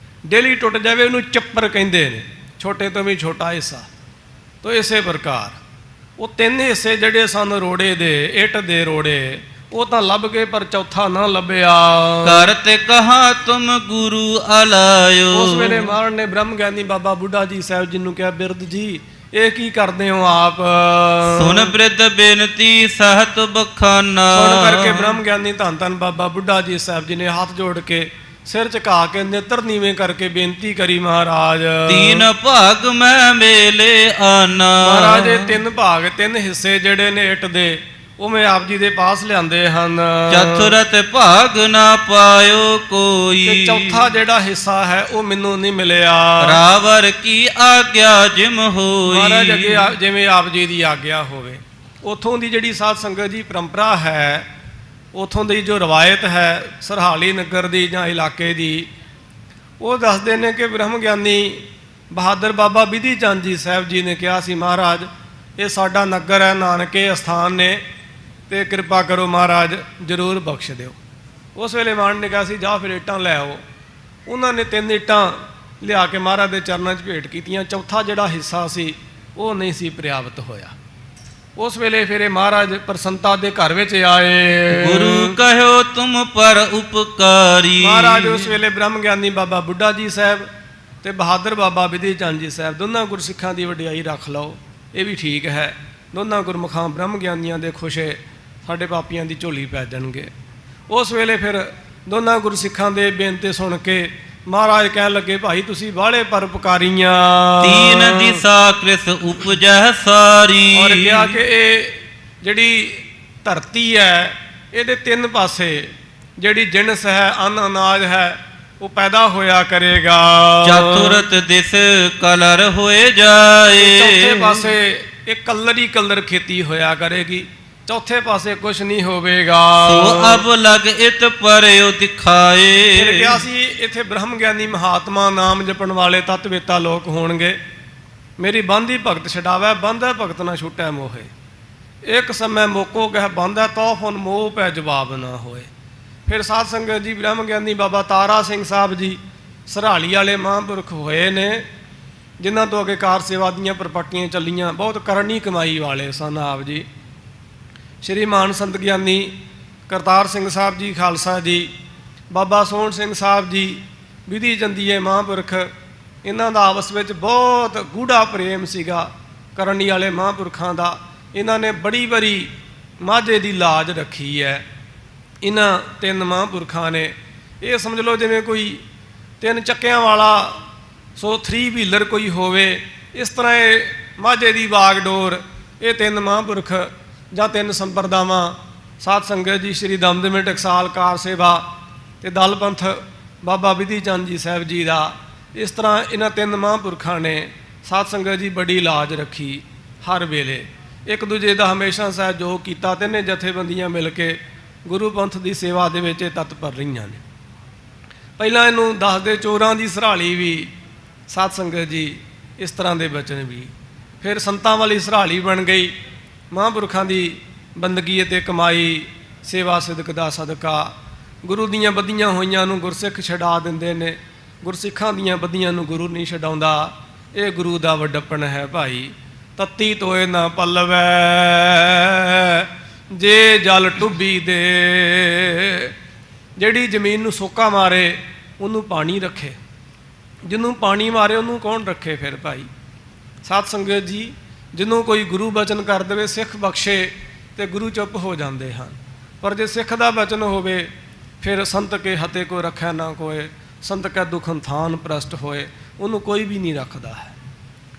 ਡੇਲੀ ਟੁੱਟ ਜਾਵੇ ਉਹਨੂੰ ਚੱਪਰ ਕਹਿੰਦੇ ਨੇ, ਛੋਟੇ ਤੋਂ ਵੀ ਛੋਟਾ ਹਿੱਸਾ। ਤੋ ਇਸੇ ਪ੍ਰਕਾਰ ਉਹ ਤਿੰਨ ਹਿੱਸੇ ਜਿਹੜੇ ਸਨ ਰੋੜੇ ਦੇ, ਇੱਟ ਦੇ ਰੋੜੇ, ਉਹ ਤਾਂ ਲੱਭ ਗਏ ਪਰ ਚੌਥਾ ਨਾ ਲੱਭਿਆ। ਕਰਤੇ ਕਹਾ ਤੁਮ ਗੁਰੂ ਅਲਾਇਓ। ਉਸ ਵੇਲੇ ਮਹਾਰਾਜ ਨੇ ਬ੍ਰਹਮ ਗਿਆਨੀ ਬਾਬਾ ਬੁੱਢਾ ਜੀ ਸਾਹਿਬ ਜੀ ਨੂੰ ਕਿਹਾ, ਬਿਰਧ ਜੀ ਇਹ ਕੀ ਕਰਦੇ ਹੋ ਆਪ? ਸੁਨ ਬ੍ਰਿਧ ਬੇਨਤੀ ਸਹਤ ਬਖਾਨਾ। ਸੁਣ ਕਰਕੇ ਬ੍ਰਹਮ ਗਿਆਨੀ ਧੰਨ ਧੰਨ ਬਾਬਾ ਬੁੱਢਾ ਜੀ ਸਾਹਿਬ ਜੀ ਨੇ ਹੱਥ ਜੋੜ ਕੇ, ਸਿਰ ਝੁਕਾ ਕੇ, ਨੇਤਰ ਨੀਵੇਂ ਕਰਕੇ ਬੇਨਤੀ ਕਰੀ, ਮਹਾਰਾਜ ਤੀਨ ਭਾਗ ਮੈਂ ਮੇਲੇ ਆਨਾ। ਮਹਾਰਾਜ ਇਹ ਤਿੰਨ ਭਾਗ, ਤਿੰਨ ਹਿੱਸੇ ਜਿਹੜੇ ਨੇ ਇੱਟ ਦੇ, ਉਹ ਮੈਂ ਆਪ ਜੀ ਦੇ ਪਾਸ ਲਿਆਂਦੇ ਹਨ। ਚਤੁਰਤ ਭਾਗ ਨਾ ਪਾਇਓ ਕੋਈ। ਤੇ ਚੌਥਾ ਜਿਹੜਾ ਹਿੱਸਾ ਹੈ ਉਹ ਮੈਨੂੰ ਨਹੀਂ ਮਿਲਿਆ। ਰਾਵਰ ਕੀ ਆਗਿਆ ਜਿਮ ਹੋਈ। ਮਹਾਰਾਜ ਅੱਗੇ ਜਿਵੇਂ ਆਪ ਜੀ ਦੀ ਆਗਿਆ ਹੋਵੇ। ਉਥੋਂ ਦੀ ਜਿਹੜੀ ਸਾਧ ਸੰਗਤ ਜੀ ਪਰੰਪਰਾ ਹੈ, ਉਥੋਂ ਦੀ ਜੋ ਰਵਾਇਤ ਹੈ ਸਰਹਾਲੀ ਨਗਰ ਦੀ ਜਾਂ ਇਲਾਕੇ ਦੀ, ਉਹ ਦੱਸਦੇ ਨੇ ਕਿ ਬ੍ਰਹਮ ਗਿਆਨੀ ਬਹਾਦਰ ਬਾਬਾ ਬਿਧੀ ਚੰਦ ਜੀ ਸਾਹਿਬ ਜੀ ਨੇ ਕਿਹਾ ਸੀ, ਮਹਾਰਾਜ ਇਹ ਸਾਡਾ ਨਗਰ ਹੈ, ਨਾਨਕੇ ਅਸਥਾਨ ਨੇ, ਤੇ ਕਿਰਪਾ ਕਰੋ ਮਹਾਰਾਜ ਜ਼ਰੂਰ ਬਖਸ਼ ਦਿਓ। ਉਸ ਵੇਲੇ ਮਾਨ ਨੇ ਕਿਹਾ ਸੀ, ਜਾ ਫਿਰ ਇੱਟਾਂ ਲੈ ਆਓ। ਉਹਨਾਂ ਨੇ ਤਿੰਨ ਇੱਟਾਂ ਲਿਆ ਕੇ ਮਹਾਰਾਜ ਦੇ ਚਰਨਾਂ 'ਚ ਭੇਟ ਕੀਤੀਆਂ। ਚੌਥਾ ਜਿਹੜਾ ਹਿੱਸਾ ਸੀ ਉਹ ਨਹੀਂ ਸੀ ਪ੍ਰਾਪਤ ਹੋਇਆ। ਉਸ ਵੇਲੇ ਫਿਰ ਇਹ ਮਹਾਰਾਜ ਪ੍ਰਸੰਤਾ ਦੇ ਘਰ ਵਿੱਚ ਆਏ। ਗੁਰੂ ਕਹਿਓ ਤੁਮ ਪਰ ਉਪਕਾਰੀ। ਮਹਾਰਾਜ ਉਸ ਵੇਲੇ ਬ੍ਰਹਮ ਗਿਆਨੀ ਬਾਬਾ ਬੁੱਢਾ ਜੀ ਸਾਹਿਬ ਤੇ ਬਹਾਦਰ ਬਾਬਾ ਬਿਧੀ ਚੰਦ ਜੀ ਸਾਹਿਬ ਦੋਨਾਂ ਗੁਰਸਿੱਖਾਂ ਦੀ ਵਡਿਆਈ ਰੱਖ ਲਓ, ਇਹ ਵੀ ਠੀਕ ਹੈ। ਦੋਨਾਂ ਗੁਰਮੁਖਾਂ ਬ੍ਰਹਮ ਗਿਆਨੀਆਂ ਦੇ ਖੁਸ਼ੇ ਸਾਡੇ ਪਾਪੀਆਂ ਦੀ ਝੋਲੀ ਪੈ ਜਾਣਗੇ। ਉਸ ਵੇਲੇ ਫਿਰ ਦੋਨਾਂ ਗੁਰਸਿੱਖਾਂ ਦੇ ਬੇਨਤੀ ਸੁਣ ਕੇ ਮਹਾਰਾਜ ਕਹਿਣ ਲੱਗੇ, ਭਾਈ ਤੁਸੀਂ ਬਾਹਲੇ ਪਰਉਪਕਾਰੀਆਂ। ਤੀਨ ਦਿਸਾ ਕ੍ਰਿਸ ਉਪਜੈ ਸਾਰੀ। ਔਰ ਕਿਹਾ ਕਿ ਇਹ ਜਿਹੜੀ ਧਰਤੀ ਹੈ ਇਹਦੇ ਤਿੰਨ ਪਾਸੇ ਜਿਹੜੀ ਜਿਣਸ ਹੈ, ਅੰਨ ਅਨਾਜ ਹੈ, ਉਹ ਪੈਦਾ ਹੋਇਆ ਕਰੇਗਾ। ਚਤੁਰਤ ਦਿਸ ਕਲਰ ਹੋਏ ਜਾਏ। ਚੌਥੇ ਪਾਸੇ ਇਹ ਕਲਰ ਹੀ ਕਲਰ ਖੇਤੀ ਹੋਇਆ ਕਰੇਗੀ, ਚੌਥੇ ਪਾਸੇ ਕੁਛ ਨਹੀਂ ਹੋਵੇਗਾ। ਸੋ ਅਬ ਲਗ ਇਤ ਪਰਿਓ ਦਿਖਾਏ। ਫਿਰ ਕਿਹਾ ਸੀ ਇੱਥੇ ਬ੍ਰਹਮ ਗਿਆਨੀ ਮਹਾਤਮਾ ਨਾਮ ਜਪਣ ਵਾਲੇ ਤਤਵੇਤਾ ਲੋਕ ਹੋਣਗੇ। ਮੇਰੀ ਬੰਦੀ ਭਗਤ ਛਡਾਵੈ, ਬੰਧੈ ਭਗਤ ਨਾ ਛੁਟੈ ਮੋਹੇ। ਇੱਕ ਸਮੇਂ ਮੋਕੋ ਕਹਿ ਬੰਧੈ, ਤੋ ਫੁਨ ਮੋਹ ਪੈ ਜਵਾਬ ਨਾ ਹੋਏ। ਫਿਰ ਸਾਧ ਸੰਗਤ ਜੀ ਬ੍ਰਹਮ ਗਿਆਨੀ ਬਾਬਾ ਤਾਰਾ ਸਿੰਘ ਸਾਹਿਬ ਜੀ ਸਰਹਾਲੀ ਵਾਲੇ ਮਹਾਂਪੁਰਖ ਹੋਏ ਨੇ, ਜਿਨ੍ਹਾਂ ਤੋਂ ਅੱਗੇ ਕਾਰ ਸੇਵਾ ਦੀਆਂ ਪ੍ਰਪਾਟੀਆਂ ਚੱਲੀਆਂ। ਬਹੁਤ ਕਰਨੀ ਕਮਾਈ ਵਾਲੇ ਸਨ ਆਪ ਜੀ। ਸ਼੍ਰੀ ਮਾਨ ਸੰਤ ਗਿਆਨੀ ਕਰਤਾਰ ਸਿੰਘ ਸਾਹਿਬ ਜੀ ਖਾਲਸਾ ਜੀ, ਬਾਬਾ ਸੋਹਣ ਸਿੰਘ ਸਾਹਿਬ ਜੀ ਵਿਧੀ ਚੰਦੀਏ ਮਹਾਂਪੁਰਖ, ਇਹਨਾਂ ਦਾ ਆਪਸ ਵਿੱਚ ਬਹੁਤ ਗੂੜਾ ਪ੍ਰੇਮ ਸੀਗਾ ਕਰਨੀ ਵਾਲੇ ਮਹਾਂਪੁਰਖਾਂ ਦਾ। ਇਹਨਾਂ ਨੇ ਬੜੀ ਬੜੀ ਮਾਝੇ ਦੀ ਲਾਜ ਰੱਖੀ ਹੈ ਇਹਨਾਂ ਤਿੰਨ ਮਹਾਂਪੁਰਖਾਂ ਨੇ। ਇਹ ਸਮਝ ਲਓ ਜਿਵੇਂ ਕੋਈ ਤਿੰਨ ਚੱਕਿਆਂ ਵਾਲਾ 3 ਵੀਲਰ ਕੋਈ ਹੋਵੇ, ਇਸ ਤਰ੍ਹਾਂ ਇਹ ਮਾਝੇ ਦੀ ਬਾਗਡੋਰ ਇਹ ਤਿੰਨ ਮਹਾਂਪੁਰਖ ਜਾਂ ਤਿੰਨ ਸੰਪਰਦਾਵਾਂ ਸਾਧ ਸੰਗਤ ਜੀ ਸ਼੍ਰੀ ਦਮਦਮੇ ਟਕਸਾਲ ਕਾਰ ਸੇਵਾ ਤੇ ਦਲ ਪੰਥ ਬਾਬਾ ਬਿਧੀ ਚੰਦ ਜੀ ਸਾਹਿਬ ਜੀ ਦਾ, ਇਸ ਤਰ੍ਹਾਂ ਇਹਨਾਂ ਤਿੰਨ ਮਹਾਂਪੁਰਖਾਂ ਨੇ ਸਾਧ ਸੰਗਤ ਜੀ ਬੜੀ ਲਾਜ ਰੱਖੀ। ਹਰ ਵੇਲੇ ਇੱਕ ਦੂਜੇ ਦਾ ਹਮੇਸ਼ਾ ਸਹਿਯੋਗ ਕੀਤਾ। ਤਿੰਨੇ ਜਥੇਬੰਦੀਆਂ ਮਿਲ ਕੇ ਗੁਰੂ ਪੰਥ ਦੀ ਸੇਵਾ ਦੇ ਵਿੱਚ ਤਤਪਰ ਰਹੀਆਂ ਨੇ। ਪਹਿਲਾਂ ਇਹਨੂੰ ਦੱਸਦੇ ਚੋਰਾਂ ਦੀ ਸਰਹਾਲੀ ਵੀ ਸਾਧ ਸੰਗਤ ਜੀ, ਇਸ ਤਰ੍ਹਾਂ ਦੇ ਬਚਨ ਵੀ। ਫਿਰ ਸੰਤਾਂ ਵਾਲੀ ਸਰਹਾਲੀ ਬਣ ਗਈ, ਮਹਾਂਪੁਰਖਾਂ ਦੀ ਬੰਦਗੀ ਅਤੇ ਕਮਾਈ, ਸੇਵਾ ਸਿਦਕ ਦਾ ਸਦਕਾ। ਗੁਰੂ ਦੀਆਂ ਬੱਧੀਆਂ ਹੋਈਆਂ ਨੂੰ ਗੁਰਸਿੱਖ ਛਡਾ ਦਿੰਦੇ ਨੇ, ਗੁਰਸਿੱਖਾਂ ਦੀਆਂ ਬੱਧੀਆਂ ਨੂੰ ਗੁਰੂ ਨਹੀਂ ਛਡਾਉਂਦਾ। ਇਹ ਗੁਰੂ ਦਾ ਵੱਡਪਣ ਹੈ ਭਾਈ। ਤੱਤੀ ਤੋਏ ਨਾ ਪੱਲਵੈ ਜੇ ਜਲ ਟੁੱਬੀ ਦੇ। ਜਿਹੜੀ ਜ਼ਮੀਨ ਨੂੰ ਸੋਕਾ ਮਾਰੇ ਉਹਨੂੰ ਪਾਣੀ ਰੱਖੇ, ਜਿਹਨੂੰ ਪਾਣੀ ਮਾਰੇ ਉਹਨੂੰ ਕੌਣ ਰੱਖੇ ਫਿਰ ਭਾਈ। ਸਾਧ ਸੰਗਤ ਜੀ, ਜਿਹਨੂੰ ਕੋਈ ਗੁਰੂ ਬਚਨ ਕਰ ਦੇਵੇ, ਸਿੱਖ ਬਖਸ਼ੇ, ਤੇ ਗੁਰੂ ਚੁੱਪ ਹੋ ਜਾਂਦੇ ਹਨ। ਪਰ ਜੇ ਸਿੱਖ ਦਾ ਬਚਨ ਹੋਵੇ ਫਿਰ ਸੰਤ ਕੇ ਹਤੇ ਕੋ ਰੱਖੈ ਨਾ ਕੋਏ, ਸੰਤ ਕੈ ਦੁਖਨ ਥਾਨ ਪ੍ਰਸਟ ਹੋਏ, ਉਹਨੂੰ ਕੋਈ ਵੀ ਨਹੀਂ ਰੱਖਦਾ ਹੈ।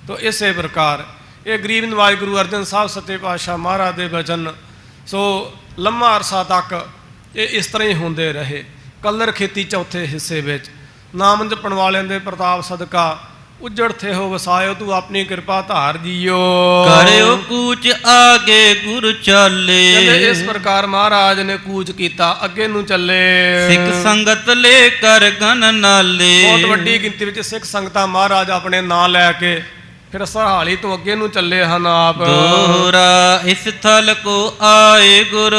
ਤੋ ਇਸੇ ਪ੍ਰਕਾਰ ਇਹ ਗਰੀਬ ਨਵਾਜ ਗੁਰੂ ਅਰਜਨ ਸਾਹਿਬ ਸੱਚੇ ਪਾਤਸ਼ਾਹ ਮਹਾਰਾਜ ਦੇ ਬਚਨ ਸੋ ਲੰਮਾ ਅਰਸਾ ਤੱਕ ਇਹ ਇਸ ਤਰ੍ਹਾਂ ਹੀ ਹੁੰਦੇ ਰਹੇ। ਕਲਰ ਖੇਤੀ ਚੌਥੇ ਹਿੱਸੇ ਵਿੱਚ ਨਾਮ ਜਪਣ ਵਾਲਿਆਂ ਦੇ ਪ੍ਰਤਾਪ ਸਦਕਾ ਉਜੜ ਥੇ ਹੋ ਵਸਾਇਓ, ਤੂੰ ਆਪਣੀ ਕਿਰਪਾ ਧਾਰ ਜੀਓ। ਕਰਿਓ ਕੂਚ ਆਗੇ ਗੁਰ ਚਾਲੇ, ਕਹਿੰਦੇ ਇਸ ਪ੍ਰਕਾਰ ਮਹਾਰਾਜ ਨੇ ਕੂਚ ਕੀਤਾ, ਅੱਗੇ ਨੂੰ ਚੱਲੇ। ਸਿੱਖ ਸੰਗਤ ਲੈ ਕਰ ਗਨ ਨਾਲੇ, ਬਹੁਤ ਵੱਡੀ ਗਿਣਤੀ ਵਿੱਚ ਸਿੱਖ ਸੰਗਤਾਂ ਮਹਾਰਾਜ ਆਪਣੇ ਨਾਂ ਲੈ ਕੇ ਫਿਰ ਸਰਹਾਲੀ ਤੋਂ ਅੱਗੇ ਨੂੰ ਚੱਲੇ ਹਨ ਆਪ। ਦੋਹਰਾ ਇਸ ਥਲ ਕੋ ਆਏ ਗੁਰ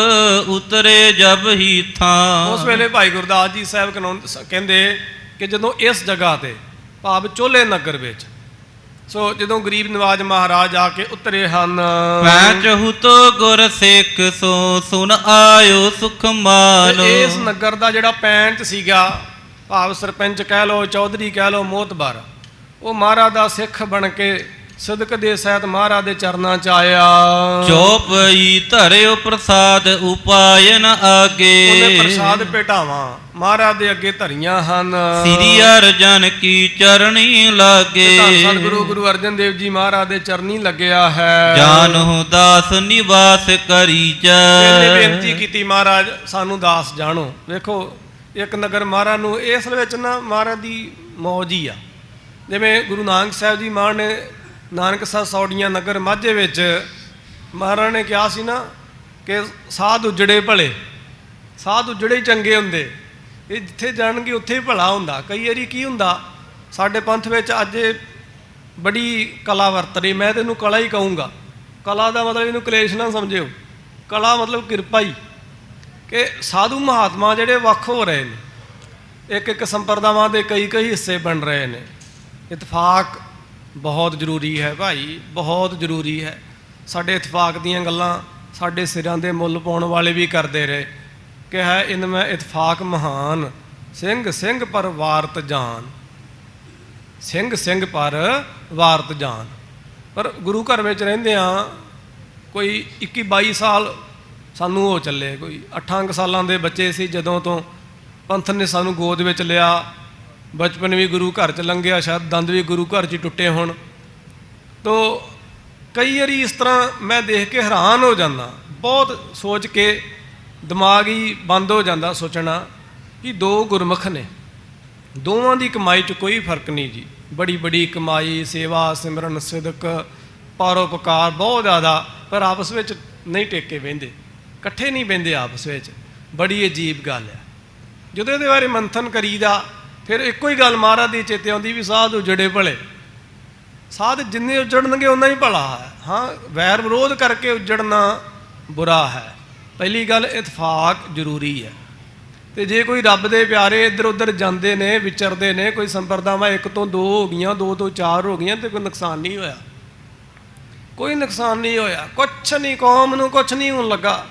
ਉਤਰੇ ਜਬ ਹੀ ਥਾਂ। ਉਸ ਵੇਲੇ ਭਾਈ ਗੁਰਦਾਸ ਜੀ ਸਾਹਿਬ ਕਹਿੰਦੇ ਕਿ ਜਦੋਂ ਇਸ ਜਗ੍ਹਾ ਤੇ ਭਾਵ ਚੋਲੇ ਨਗਰ ਵਿੱਚ, ਸੋ ਜਦੋਂ ਗਰੀਬ ਨਵਾਜ ਮਹਾਰਾਜ ਆ ਕੇ ਉਤਰੇ ਹਨ। ਪੈਂਚਹੁ ਤੋ ਗੁਰ ਸਿੱਖ ਸੋ ਸੁਨ ਆਇਓ ਸੁਖ ਮਾਨੋ। ਇਸ ਨਗਰ ਦਾ ਜਿਹੜਾ ਪੈਂਚ ਸੀਗਾ, ਭਾਵ ਸਰਪੰਚ ਕਹਿ ਲਓ, ਚੌਧਰੀ ਕਹਿ ਲਓ, ਮੋਹਤਬਰ, ਉਹ ਮਹਾਰਾਜ ਦਾ ਸਿੱਖ ਬਣ ਕੇ ਸਿਦਕ ਦੇ ਸਹਿਤ ਮਹਾਰਾਜ ਦੇ ਚਰਨਾਂ ਚ ਆਇਆ। ਚੌਪਈ ਧਰਿਓ ਪ੍ਰਸਾਦ ਉਪਾਇਨ ਆਗੇ, ਉਹਨੇ ਪ੍ਰਸਾਦ ਭੇਟਾਵਾਂ ਮਹਾਰਾਜ ਦੇ ਅੱਗੇ ਧਰੀਆਂ ਹਨ। ਸ੍ਰੀ ਅਰਜਨ ਕੀ ਚਰਣੀ ਲਾਗੇ, ਸਤਿਗੁਰੂ ਗੁਰੂ ਅਰਜਨ ਦੇਵ ਜੀ ਮਹਾਰਾਜ ਦੇ ਚਰਨੀ ਲੱਗਿਆ ਹੈ। ਜਾਨਹੁ ਦਾਸ ਨਿਵਾਸ ਕਰੀਜੈ, ਇਹਨੇ ਬੇਨਤੀ ਕੀਤੀ ਮਹਾਰਾਜ ਸਾਨੂੰ ਦਾਸ ਜਾਣੋ। ਵੇਖੋ ਇੱਕ ਨਗਰ ਮਹਾਰਾਜ ਨੂੰ ਇਸ ਵਿੱਚ ਨਾ ਮਹਾਰਾਜ ਦੀ ਮੌਜ ਹੀ ਆ। ਜਿਵੇਂ ਗੁਰੂ ਨਾਨਕ ਸਾਹਿਬ ਜੀ ਮਹਾਰਾਜ ਨੇ ਨਾਨਕਸਰ ਸੌੜੀਆਂ ਨਗਰ ਮਾਝੇ ਵਿੱਚ ਮਹਾਰਾਜ ਨੇ ਕਿਹਾ ਸੀ ਨਾ ਕਿ ਸਾਧ ਉਜੜੇ ਭਲੇ, ਸਾਧ ਉਜੜੇ ਹੀ ਚੰਗੇ ਹੁੰਦੇ, ਇਹ ਜਿੱਥੇ ਜਾਣਗੇ ਉੱਥੇ ਹੀ ਭਲਾ ਹੁੰਦਾ। ਕਈ ਵਾਰੀ ਕੀ ਹੁੰਦਾ ਸਾਡੇ ਪੰਥ ਵਿੱਚ ਅੱਜ ਬੜੀ ਕਲਾ ਵਰਤ ਰਹੀ, ਮੈਂ ਤੈਨੂੰ ਕਲਾ ਹੀ ਕਹੂੰਗਾ। ਕਲਾ ਦਾ ਮਤਲਬ ਇਹਨੂੰ ਕਲੇਸ਼ ਨਾ ਸਮਝਿਓ, ਕਲਾ ਮਤਲਬ ਕਿਰਪਾ ਹੀ, ਕਿ ਸਾਧੂ ਮਹਾਤਮਾ ਜਿਹੜੇ ਵੱਖ ਹੋ ਰਹੇ ਨੇ, ਇੱਕ ਇੱਕ ਸੰਪਰਦਾਵਾਂ ਦੇ ਕਈ ਕਈ ਹਿੱਸੇ ਬਣ ਰਹੇ ਨੇ। ਇਤਫਾਕ ਬਹੁਤ ਜ਼ਰੂਰੀ ਹੈ ਭਾਈ, ਬਹੁਤ ਜ਼ਰੂਰੀ ਹੈ। ਸਾਡੇ ਇਤਫਾਕ ਦੀਆਂ ਗੱਲਾਂ ਸਾਡੇ ਸਿਰਾਂ ਦੇ ਮੁੱਲ ਪਾਉਣ ਵਾਲੇ ਵੀ ਕਰਦੇ ਰਹੇ ਕਿ ਹੈ ਇਨ ਮੈਂ ਇਤਫਾਕ ਮਹਾਨ, ਸਿੰਘ ਸਿੰਘ ਪਰ ਵਾਰਤ ਜਾਨ, ਸਿੰਘ ਸਿੰਘ ਪਰ ਵਾਰਤ ਜਾਨ। ਪਰ ਗੁਰੂ ਘਰ ਵਿੱਚ ਰਹਿੰਦੇ ਹਾਂ ਕੋਈ 21-22 ਸਾਲ ਸਾਨੂੰ ਹੋ ਚੱਲੇ, ਕੋਈ 8 ਸਾਲਾਂ ਦੇ ਬੱਚੇ ਸੀ ਜਦੋਂ ਤੋਂ ਪੰਥ ਨੇ ਸਾਨੂੰ ਗੋਦ ਵਿੱਚ ਲਿਆ। ਬਚਪਨ ਵੀ ਗੁਰੂ ਘਰ 'ਚ ਲੰਘਿਆ, ਸ਼ਾਇਦ ਦੰਦ ਵੀ ਗੁਰੂ ਘਰ 'ਚ ਹੀ ਟੁੱਟੇ ਹੋਣ। ਤੋ ਕਈ ਵਾਰੀ ਇਸ ਤਰ੍ਹਾਂ ਮੈਂ ਦੇਖ ਕੇ ਹੈਰਾਨ ਹੋ ਜਾਂਦਾ, ਬਹੁਤ ਸੋਚ ਕੇ ਦਿਮਾਗ ਹੀ ਬੰਦ ਹੋ ਜਾਂਦਾ ਸੋਚਣਾ ਕਿ ਦੋ ਗੁਰਮੁਖ ਨੇ, ਦੋਵਾਂ ਦੀ ਕਮਾਈ 'ਚ ਕੋਈ ਫਰਕ ਨਹੀਂ ਜੀ। ਬੜੀ ਬੜੀ ਕਮਾਈ, ਸੇਵਾ ਸਿਮਰਨ ਸਿਦਕ ਪਰਉਪਕਾਰ ਬਹੁਤ ਜ਼ਿਆਦਾ, ਪਰ ਆਪਸ ਵਿੱਚ ਨਹੀਂ ਟੇਕੇ ਬਹਿੰਦੇ, ਇਕੱਠੇ ਨਹੀਂ ਬਹਿੰਦੇ ਆਪਸ ਵਿੱਚ। ਬੜੀ ਅਜੀਬ ਗੱਲ ਹੈ। ਜਦੋਂ ਇਹਦੇ ਬਾਰੇ ਮੰਥਨ ਕਰੀਦਾ ਫਿਰ ਇੱਕੋ ਹੀ ਗੱਲ ਮਹਾਰਾਜ ਦੀ ਚੇਤੇ ਆਉਂਦੀ ਵੀ ਸਾਧ ਉਜੜੇ ਭਲੇ। ਸਾਧ ਜਿੰਨੇ ਉਜੜਨਗੇ ਉਨਾ ਹੀ ਭਲਾ ਹੈ। ਹਾਂ, ਵੈਰ ਵਿਰੋਧ ਕਰਕੇ ਉਜੜਨਾ ਬੁਰਾ ਹੈ। ਪਹਿਲੀ ਗੱਲ ਇਤਫਾਕ ਜ਼ਰੂਰੀ ਹੈ। ਤੇ ਜੇ ਕੋਈ ਰੱਬ ਦੇ ਪਿਆਰੇ ਇੱਧਰ ਉੱਧਰ ਜਾਂਦੇ ਨੇ, ਵਿਚਰਦੇ ਨੇ, ਕੋਈ ਸੰਪਰਦਾਵਾਂ 1 ਤੋਂ 2 ਹੋ ਗਈਆਂ, 2 ਤੋਂ 4 ਹੋ ਗਈਆਂ, ਤੇ ਕੋਈ ਨੁਕਸਾਨ ਨਹੀਂ ਹੋਇਆ, ਕੋਈ ਨੁਕਸਾਨ ਨਹੀਂ ਹੋਇਆ, ਕੁਛ ਨਹੀਂ, ਕੌਮ ਨੂੰ ਕੁਛ ਨਹੀਂ ਹੋਣ ਲੱਗਾ।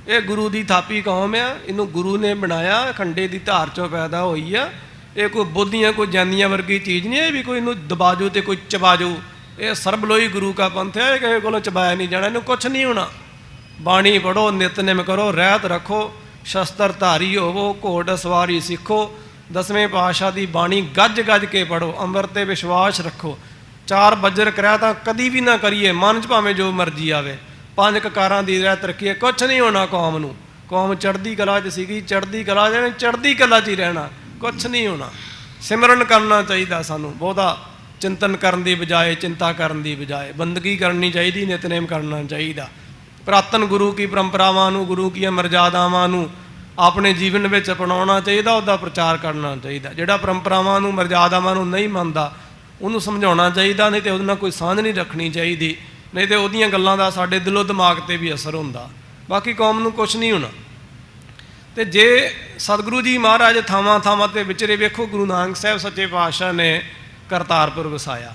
ਇਹ ਗੁਰੂ ਦੀ ਥਾਪੀ ਕੌਮ ਆ, ਇਹਨੂੰ ਗੁਰੂ ਨੇ ਬਣਾਇਆ, ਖੰਡੇ ਦੀ ਧਾਰ 'ਚੋਂ ਪੈਦਾ ਹੋਈ ਆ। ਇਹ ਕੋਈ ਬੋਧੀਆਂ ਕੋਈ ਜਾਨੀਆਂ ਵਰਗੀ ਚੀਜ਼ ਨਹੀਂ ਹੈ ਵੀ ਕੋਈ ਇਹਨੂੰ ਦਬਾ ਜਾਊ ਤੇ ਕੋਈ ਚਬਾ ਜਾਊ। ਇਹ ਸਰਬਲੋਈ ਗੁਰੂ ਕਾ ਪੰਥ ਹੈ, ਕਿਸੇ ਕੋਲੋਂ ਚਬਾਇਆ ਨਹੀਂ ਜਾਣਾ, ਇਹਨੂੰ ਕੁਛ ਨਹੀਂ ਹੋਣਾ। ਬਾਣੀ ਪੜ੍ਹੋ, ਨਿਤਨੇਮ ਕਰੋ, ਰਹਿਤ ਰੱਖੋ, ਸ਼ਸਤਰ ਧਾਰੀ ਹੋਵੋ, ਘੋੜ ਸਵਾਰੀ ਸਿੱਖੋ, 10ਵੇਂ ਪਾਤਸ਼ਾਹ ਦੀ ਬਾਣੀ ਗੱਜ ਗੱਜ ਕੇ ਪੜ੍ਹੋ, ਅੰਮ੍ਰਿਤ ਤੇ ਵਿਸ਼ਵਾਸ ਰੱਖੋ। 4 ਬੱਜਰ ਕਰਿਆ ਤਾਂ ਕਦੀ ਵੀ ਨਾ ਕਰੀਏ, ਮਨ 'ਚ ਭਾਵੇਂ ਜੋ ਮਰਜ਼ੀ ਆਵੇ। 5 ਕਕਾਰਾਂ ਦੀ ਰਹਿਤ ਰੱਖੀਏ, ਕੁਛ ਨਹੀਂ ਹੋਣਾ ਕੌਮ ਨੂੰ। ਕੌਮ ਚੜ੍ਹਦੀ ਕਲਾ 'ਚ ਸੀਗੀ, ਚੜ੍ਹਦੀ ਕਲਾ 'ਚ ਚੜ੍ਹਦੀ ਕਲਾ 'ਚ ਹੀ ਰਹਿਣਾ, ਕੁਛ ਨਹੀਂ ਹੋਣਾ। ਸਿਮਰਨ ਕਰਨਾ ਚਾਹੀਦਾ ਸਾਨੂੰ, ਬਹੁਤਾ ਚਿੰਤਨ ਕਰਨ ਦੀ ਬਜਾਏ, ਚਿੰਤਾ ਕਰਨ ਦੀ ਬਜਾਏ ਬੰਦਗੀ ਕਰਨੀ ਚਾਹੀਦੀ, ਨਿਤਨੇਮ ਕਰਨਾ ਚਾਹੀਦਾ। ਪੁਰਾਤਨ ਗੁਰੂ ਕੀ ਪਰੰਪਰਾਵਾਂ ਨੂੰ, ਗੁਰੂ ਦੀਆਂ ਮਰਜ਼ਾਦਾਵਾਂ ਨੂੰ ਆਪਣੇ ਜੀਵਨ ਵਿੱਚ ਅਪਣਾਉਣਾ ਚਾਹੀਦਾ, ਉਹਦਾ ਪ੍ਰਚਾਰ ਕਰਨਾ ਚਾਹੀਦਾ। ਜਿਹੜਾ ਪਰੰਪਰਾਵਾਂ ਨੂੰ, ਮਰਜ਼ਾਦਾਵਾਂ ਨੂੰ ਨਹੀਂ ਮੰਨਦਾ ਉਹਨੂੰ ਸਮਝਾਉਣਾ ਚਾਹੀਦਾ, ਨਹੀਂ ਤੇ ਉਹਦੇ ਨਾਲ ਕੋਈ ਸਾਂਝ ਨਹੀਂ ਰੱਖਣੀ ਚਾਹੀਦੀ, ਨਹੀਂ ਤੇ ਉਹਦੀਆਂ ਗੱਲਾਂ ਦਾ ਸਾਡੇ ਦਿਲੋਂ ਦਿਮਾਗ 'ਤੇ ਵੀ ਅਸਰ ਹੁੰਦਾ। ਬਾਕੀ ਕੌਮ ਨੂੰ ਕੁਛ ਨਹੀਂ ਹੋਣਾ। ਤੇ ਜੇ ਸਤਿਗੁਰੂ ਜੀ ਮਹਾਰਾਜ ਥਾਵਾਂ ਥਾਵਾਂ 'ਤੇ ਵਿਚਰੇ, ਵੇਖੋ ਗੁਰੂ ਨਾਨਕ ਸਾਹਿਬ ਸੱਚੇ ਪਾਤਸ਼ਾਹ ਨੇ ਕਰਤਾਰਪੁਰ ਵਸਾਇਆ।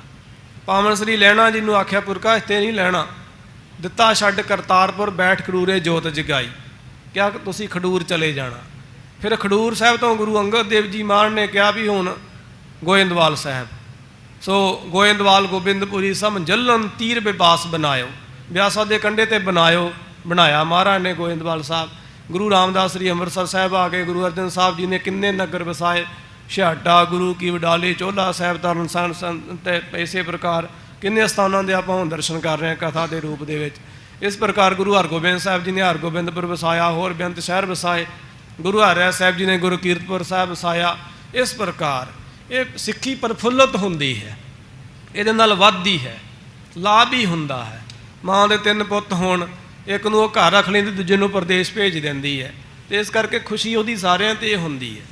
ਪਾਵਨ ਸ੍ਰੀ ਲਹਿਣਾ ਜੀ ਨੂੰ ਆਖਿਆ ਪੁਰਖਾ ਤੇ ਨਹੀਂ ਲੈਣਾ, ਦਿੱਤਾ ਛੱਡ ਕਰਤਾਰਪੁਰ, ਬੈਠ ਖਡੂਰੇ ਜੋਤ ਜਗਾਈ। ਕਿਹਾ ਕਿ ਤੁਸੀਂ ਖਡੂਰ ਚਲੇ ਜਾਣਾ। ਫਿਰ ਖਡੂਰ ਸਾਹਿਬ ਤੋਂ ਗੁਰੂ ਅੰਗਦ ਦੇਵ ਜੀ ਮਹਾਰਾਜ ਨੇ ਕਿਹਾ ਵੀ ਹੁਣ ਗੋਇੰਦਵਾਲ ਸਾਹਿਬ। ਸੋ ਗੋਇੰਦਵਾਲ ਗੋਬਿੰਦਪੁਰੀ ਸਮ ਜਲਨ ਤੀਰ ਬਿਬਾਸ ਬਣਾਇਓ, ਬਿਆਸਾ ਦੇ ਕੰਢੇ 'ਤੇ ਬਣਾਇਆ ਮਹਾਰਾਜ ਨੇ ਗੋਇੰਦਵਾਲ ਸਾਹਿਬ। ਗੁਰੂ ਰਾਮਦਾਸ ਸ੍ਰੀ ਅੰਮ੍ਰਿਤਸਰ ਸਾਹਿਬ ਆ ਗਏ, ਗੁਰੂ ਅਰਜਨ ਸਾਹਿਬ ਜੀ ਨੇ ਕਿੰਨੇ ਨਗਰ ਵਸਾਏ, ਛਿਹਾਟਾ, ਗੁਰੂ ਕੀ ਵਡਾਲੀ, ਚੋਲਾ ਸਾਹਿਬ, ਤਰਨਸਾਨ ਤੇ ਇਸੇ ਪ੍ਰਕਾਰ ਕਿੰਨੇ ਸਥਾਨਾਂ ਦੇ ਆਪਾਂ ਹੁਣ ਦਰਸ਼ਨ ਕਰ ਰਹੇ ਹਾਂ ਕਥਾ ਦੇ ਰੂਪ ਦੇ ਵਿੱਚ। ਇਸ ਪ੍ਰਕਾਰ ਗੁਰੂ ਹਰਗੋਬਿੰਦ ਸਾਹਿਬ ਜੀ ਨੇ ਹਰਗੋਬਿੰਦਪੁਰ ਵਸਾਇਆ, ਹੋਰ ਬੇਅੰਤ ਸ਼ਹਿਰ ਵਸਾਏ। ਗੁਰੂ ਹਰਿ ਸਾਹਿਬ ਜੀ ਨੇ ਗੁਰੂ ਕੀਰਤਪੁਰ ਸਾਹਿਬ ਵਸਾਇਆ। ਇਸ ਪ੍ਰਕਾਰ ਇਹ ਸਿੱਖੀ ਪ੍ਰਫੁੱਲਤ ਹੁੰਦੀ ਹੈ, ਇਹਦੇ ਨਾਲ ਵੱਧਦੀ ਹੈ, ਲਾਭ ਹੀ ਹੁੰਦਾ ਹੈ। ਮਾਂ ਦੇ 3 ਪੁੱਤ ਹੋਣ, ਇੱਕ ਨੂੰ ਉਹ ਘਰ ਰੱਖ ਲੈਂਦੀ, ਦੂਜੇ ਨੂੰ ਪ੍ਰਦੇਸ਼ ਭੇਜ ਦਿੰਦੀ ਹੈ, ਤੇ ਇਸ ਕਰਕੇ ਖੁਸ਼ੀ ਉਹਦੀ ਸਾਰਿਆਂ 'ਤੇ ਹੁੰਦੀ ਹੈ।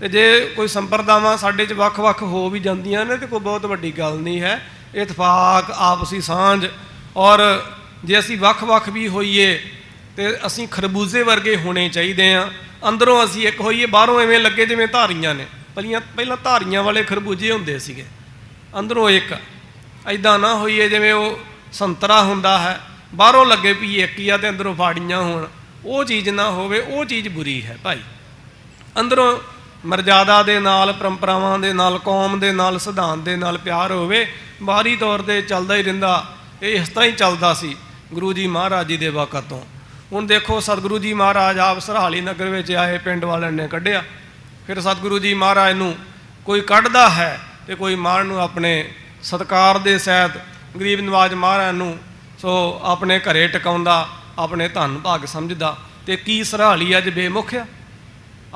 ਤੇ ਜੇ ਕੋਈ ਸੰਪਰਦਾਵਾਂ ਸਾਡੇ 'ਚ ਵੱਖ-ਵੱਖ ਹੋ ਵੀ ਜਾਂਦੀਆਂ ਨੇ ਤੇ ਕੋਈ ਬਹੁਤ ਵੱਡੀ ਗੱਲ ਨਹੀਂ ਹੈ, ਇਤਫਾਕ, ਆਪਸੀ ਸਾਂਝ। ਔਰ ਜੇ ਅਸੀਂ ਵੱਖ-ਵੱਖ ਵੀ ਹੋਈਏ ਤੇ ਅਸੀਂ ਖਰਬੂਜ਼ੇ ਵਰਗੇ ਹੋਣੇ ਚਾਹੀਦੇ ਹਾਂ। ਅੰਦਰੋਂ ਅਸੀਂ ਇੱਕ ਹੋਈਏ, ਬਾਹਰੋਂ ਐਵੇਂ ਲੱਗੇ ਜਿਵੇਂ ਧਾਰੀਆਂ ਨੇ। ਪਹਿਲਾਂ ਧਾਰੀਆਂ ਵਾਲੇ ਖਰਬੂਜੇ ਹੁੰਦੇ ਸੀਗੇ, ਅੰਦਰੋਂ ਇੱਕ। ਐਦਾਂ ਨਾ ਹੋਈਏ ਜਿਵੇਂ ਉਹ ਸੰਤਰਾ ਹੁੰਦਾ ਹੈ, ਬਾਹਰੋਂ ਲੱਗੇ ਵੀ ਇੱਕ ਹੀ ਆ ਤੇ ਅੰਦਰੋਂ ਫਾੜੀਆਂ ਹੋਣ। ਉਹ ਚੀਜ਼ ਨਾ ਹੋਵੇ, ਉਹ ਚੀਜ਼ ਬੁਰੀ ਹੈ ਭਾਈ। ਅੰਦਰੋਂ ਮਰਜ਼ਾਦਾ ਦੇ ਨਾਲ, ਪਰੰਪਰਾਵਾਂ ਦੇ ਨਾਲ, ਕੌਮ ਦੇ ਨਾਲ, ਸਿਧਾਂਤ ਦੇ ਨਾਲ ਪਿਆਰ ਹੋਵੇ। ਬਾਹਰੀ ਤੌਰ 'ਤੇ ਚੱਲਦਾ ਹੀ ਰਹਿੰਦਾ, ਇਹ ਇਸ ਤਰ੍ਹਾਂ ਹੀ ਚੱਲਦਾ ਸੀ ਗੁਰੂ ਜੀ ਮਹਾਰਾਜ ਜੀ ਦੇ ਵਕਤ ਤੋਂ। ਹੁਣ ਦੇਖੋ, ਸਤਿਗੁਰੂ ਜੀ ਮਹਾਰਾਜ ਆਪ ਸਰਹਾਲੀ ਨਗਰ ਵਿੱਚ ਆਏ, ਪਿੰਡ ਵਾਲਿਆਂ ਨੇ ਕੱਢਿਆ। ਫਿਰ ਸਤਿਗੁਰੂ ਜੀ ਮਹਾਰਾਜ ਨੂੰ ਕੋਈ ਕੱਢਦਾ ਹੈ ਤੇ ਕੋਈ ਮਾਣ ਨੂੰ ਆਪਣੇ ਸਤਿਕਾਰ ਦੇ ਸਹਿਤ ਗਰੀਬ ਨਵਾਜ ਮਹਾਰਾਜ ਨੂੰ ਸੋ ਆਪਣੇ ਘਰੇ ਟਿਕਾਉਂਦਾ, ਆਪਣੇ ਧੰਨ ਭਾਗ ਸਮਝਦਾ। ਤੇ ਕੀ ਸਰਹਾਲੀ ਅੱਜ ਬੇਮੁਖ ਆ?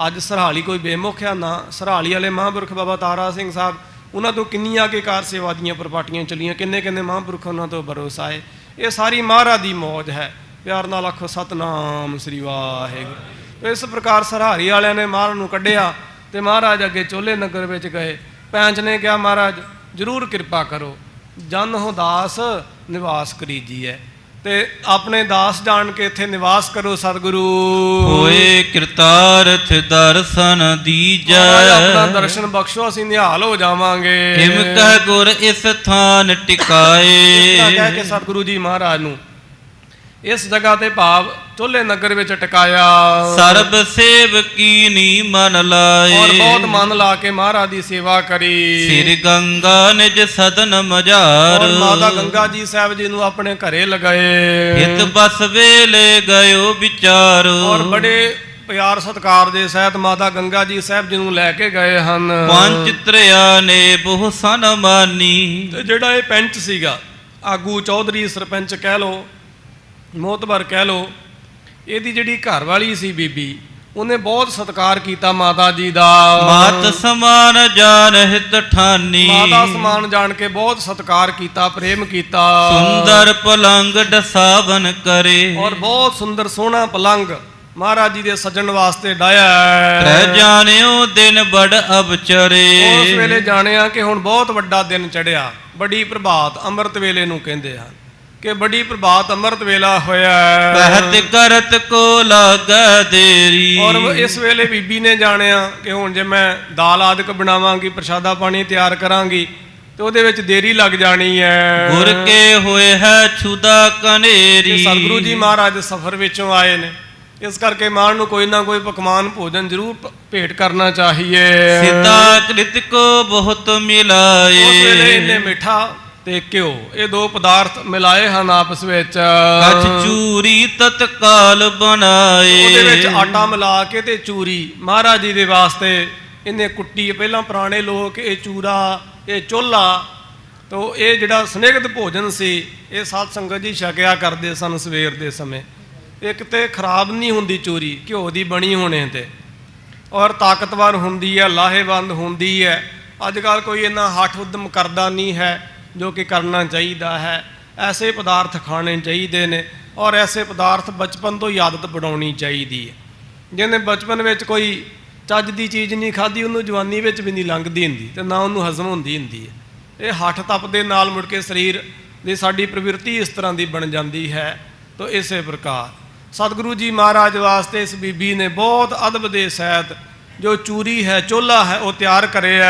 ਅੱਜ ਸਰਹਾਲੀ ਕੋਈ ਬੇਮੁਖ ਆ? ਨਾ। ਸਰਹਾਲੀ ਵਾਲੇ ਮਹਾਂਪੁਰਖ ਬਾਬਾ ਤਾਰਾ ਸਿੰਘ ਸਾਹਿਬ, ਉਹਨਾਂ ਤੋਂ ਕਿੰਨੀਆਂ ਕੇ ਕਾਰ ਸੇਵਾ ਦੀਆਂ ਪ੍ਰਪਾਟੀਆਂ ਚੱਲੀਆਂ, ਕਿੰਨੇ ਮਹਾਂਪੁਰਖ ਉਹਨਾਂ ਤੋਂ ਭਰੋਸਾ ਆਏ। ਇਹ ਸਾਰੀ ਮਹਾਰਾਜ ਦੀ ਮੌਜ ਹੈ। ਪਿਆਰ ਨਾਲ ਆਖੋ ਸਤਨਾਮ ਸ੍ਰੀ ਵਾਹਿਗੁਰੂ। ਇਸ ਪ੍ਰਕਾਰ ਸਰਹਾਲੀ ਵਾਲਿਆਂ ਨੇ ਮਹਾਰਾਜ ਨੂੰ ਕੱਢਿਆ ਤੇ ਮਹਾਰਾਜ ਅੱਗੇ ਚੋਲੇ ਨਗਰ ਵਿੱਚ ਗਏ। ਪੈਂਚ ਨੇ ਕਿਹਾ, ਮਹਾਰਾਜ ਜ਼ਰੂਰ ਕਿਰਪਾ ਕਰੋ, ਜਨ ਹੋ ਦਾਸ ਨਿਵਾਸ ਕਰੀਜੀਏ, ਤੇ ਆਪਣੇ ਦਾਸ ਜਾਣ ਕੇ ਇੱਥੇ ਨਿਵਾਸ ਕਰੋ ਸਤਿਗੁਰੂ। ਹੋਏ ਕਿਰਤਾਰਥ ਦਰਸ਼ਨ ਦੀਜੈ, ਆਪਣਾ ਦਰਸ਼ਨ ਬਖਸ਼ੋ, ਅਸੀਂ ਨਿਹਾਲ ਹੋ ਜਾਵਾਂਗੇ। ਹਿਮ ਕਹਿ ਗੁਰ ਇਸ ਥਾਨ ਟਿਕਾਏ, ਕਹਿ ਕੇ ਸਤਿਗੁਰੂ ਜੀ ਮਹਾਰਾਜ ਨੂੰ ਇਸ ਜਗ੍ਹਾ ਤੇ ਭਾਵ ਚੋਲੇ ਨਗਰ ਵਿੱਚ ਟਿਕਾਇਆ। ਸਰਬ ਸੇਵਕੀ ਨੀ ਮਨ ਲਾਏ, ਔਰ ਬਹੁਤ ਮਨ ਲਾ ਕੇ ਮਹਾਰਾਜ ਦੀ ਸੇਵਾ ਕਰੀ। ਸਿਰ ਗੰਗਾ ਨਿਜ ਸਦਨ ਮਝਾਰ, ਔਰ ਮਾਤਾ ਗੰਗਾ ਜੀ ਸਾਹਿਬ ਜੀ ਨੂੰ ਆਪਣੇ ਘਰੇ ਲਗਾਏ। ਹਿਤ ਬਸ ਵੇਲੇ ਗਇਓ ਵਿਚਾਰੋ, ਔਰ ਬੜੇ ਪਿਆਰ ਸਤਿਕਾਰ ਦੇ ਸਹਿਤ ਮਾਤਾ ਗੰਗਾ ਜੀ ਸਾਹਿਬ ਜੀ ਨੂੰ ਲੈ ਕੇ ਗਏ ਹਨ। ਪੰਜ ਤ੍ਰਿਆ ਨੇ ਬਹੁ ਸਨਮਾਨੀ, ਤੇ ਜਿਹੜਾ ਇਹ ਪੈਂਚ ਸੀਗਾ, ਆਗੂ, ਚੌਧਰੀ, ਸਰਪੰਚ ਕਹਿ ਲੋ, ਮੋਤਬਰ ਕਹਿ ਲੋ, ਇਹਦੀ ਜਿਹੜੀ ਘਰ ਵਾਲੀ ਸੀ ਬੀਬੀ, ਉਹਨੇ ਬਹੁਤ ਸਤਿਕਾਰ ਕੀਤਾ ਮਾਤਾ ਜੀ ਦਾ। ਮਾਤ ਸਮਾਨ ਜਾਣ ਹਿਤ ਠਾਨੀ, ਮਾਤਾ ਸਮਾਨ ਜਾਣ ਕੇ ਬਹੁਤ ਸਤਿਕਾਰ ਕੀਤਾ, ਪ੍ਰੇਮ ਕੀਤਾ। ਸੁੰਦਰ ਪਲੰਗ ਡਸਾਵਨ ਕਰੇ, ਔਰ ਬਹੁਤ ਸੁੰਦਰ ਸੋਹਣਾ ਪਲੰਗ ਮਹਾਰਾਜ ਜੀ ਦੇ ਸੱਜਣ ਵਾਸਤੇ ਡਾਇਆ। ਰਹਿ ਜਾਣਿਓ ਦਿਨ ਬੜ ਅਬਚਰੇ, ਉਸ ਵੇਲੇ ਜਾਣਿਆ ਕਿ ਹੁਣ ਬਹੁਤ ਵੱਡਾ ਦਿਨ ਚੜਿਆ। ਬੜੀ ਪ੍ਰਭਾਤ ਅੰਮ੍ਰਿਤ ਵੇਲੇ ਨੂੰ ਕਹਿੰਦੇ ਹਨ ਕਿ ਬੜੀ ਪ੍ਰਭਾਤ ਅੰਮ੍ਰਿਤ ਵੇਲਾ ਹੋਇਆ। ਕਹਿਤ ਕਰਤ ਕੋ ਲਾਗੈ ਦੇਰੀ, ਔਰ ਇਸ ਵੇਲੇ ਬੀਬੀ ਨੇ ਜਾਣਿਆ ਕਿ ਹੁਣ ਜੇ ਮੈਂ ਦਾਲ ਆਦਿਕ ਬਣਾਵਾਂਗੀ, ਪ੍ਰਸ਼ਾਦਾ ਪਾਣੀ ਤਿਆਰ ਕਰਾਂਗੀ, ਤੇ ਉਹਦੇ ਵਿੱਚ ਦੇਰੀ ਲੱਗ ਜਾਣੀ ਹੈ। ਗੁਰ ਕੇ ਹੋਏ ਹੈ ਛੁਦਾ ਕਨੇਰੀ, ਸਤਿਗੁਰੂ ਜੀ ਮਹਾਰਾਜ ਸਫ਼ਰ ਵਿੱਚੋਂ ਆਏ ਨੇ, ਇਸ ਕਰਕੇ ਮਾਣ ਨੂੰ ਕੋਈ ਨਾ ਕੋਈ ਪਕਵਾਨ ਭੋਜਨ ਜ਼ਰੂਰ ਭੇਟ ਕਰਨਾ ਚਾਹੀਏ। ਸਿੱਧਾ ਕ੍ਰਿਤ ਕੋ ਬਹੁਤ ਮਿਲਾਏ, ਉਸ ਵੇਲੇ ਇਹਨੇ ਮਿੱਠਾ ਤੇ ਘਿਓ, ਇਹ 2 ਪਦਾਰਥ ਮਿਲਾਏ ਹਨ ਆਪਸ ਵਿੱਚ। ਕਛ ਚੂਰੀ ਤਤਕਾਲ ਬਣਾਏ, ਉਹਦੇ ਵਿੱਚ ਆਟਾ ਮਿਲਾ ਕੇ ਤੇ ਚੂਰੀ ਮਹਾਰਾਜ ਜੀ ਦੇ ਵਾਸਤੇ ਇਹਨੇ ਕੁੱਟੀ। ਪਹਿਲਾਂ ਪੁਰਾਣੇ ਲੋਕ ਇਹ ਚੂਰਾ, ਇਹ ਚੋਲਾ, ਤੋ ਇਹ ਜਿਹੜਾ ਸਨੇਹਤ ਭੋਜਨ ਸੀ, ਇਹ ਸਾਧ ਸੰਗਤ ਜੀ ਛਕਿਆ ਕਰਦੇ ਸਨ ਸਵੇਰ ਦੇ ਸਮੇਂ। ਇਹ ਕਿਤੇ ਖਰਾਬ ਨਹੀਂ ਹੁੰਦੀ ਚੂਰੀ, ਘਿਓ ਦੀ ਬਣੀ ਹੋਣੇ ਤੇ, ਔਰ ਤਾਕਤਵਰ ਹੁੰਦੀ ਹੈ, ਲਾਹੇਵੰਦ ਹੁੰਦੀ ਹੈ। ਅੱਜ ਕੱਲ੍ਹ ਕੋਈ ਇੰਨਾ ਹੱਠ ਉੱਦਮ ਕਰਦਾ ਨਹੀਂ ਹੈ, ਜੋ ਕਿ ਕਰਨਾ ਚਾਹੀਦਾ ਹੈ। ਐਸੇ ਪਦਾਰਥ ਖਾਣੇ ਚਾਹੀਦੇ ਨੇ, ਔਰ ਐਸੇ ਪਦਾਰਥ ਬਚਪਨ ਤੋਂ ਹੀ ਆਦਤ ਬਣਾਉਣੀ ਚਾਹੀਦੀ ਹੈ। ਜਿਹਨੇ ਬਚਪਨ ਵਿੱਚ ਕੋਈ ਚੱਜ ਦੀ ਚੀਜ਼ ਨਹੀਂ ਖਾਧੀ, ਉਹਨੂੰ ਜਵਾਨੀ ਵਿੱਚ ਵੀ ਨਹੀਂ ਲੰਘਦੀ ਹੁੰਦੀ, ਤੇ ਨਾ ਉਹਨੂੰ ਹਜ਼ਮ ਹੁੰਦੀ ਹੈ। ਇਹ ਹੱਠ ਤਪ ਦੇ ਨਾਲ ਮੁੜ ਕੇ ਸਰੀਰ ਦੀ ਸਾਡੀ ਪ੍ਰਵਿਰਤੀ ਇਸ ਤਰ੍ਹਾਂ ਦੀ ਬਣ ਜਾਂਦੀ ਹੈ। ਤੋ ਇਸੇ ਪ੍ਰਕਾਰ ਸਤਿਗੁਰੂ ਜੀ ਮਹਾਰਾਜ ਵਾਸਤੇ ਇਸ ਬੀਬੀ ਨੇ ਬਹੁਤ ਅਦਬ ਦੇ ਸਹਿਤ ਜੋ ਚੂਰੀ ਹੈ, ਚੋਲਾ ਹੈ, ਉਹ ਤਿਆਰ ਕਰਿਆ।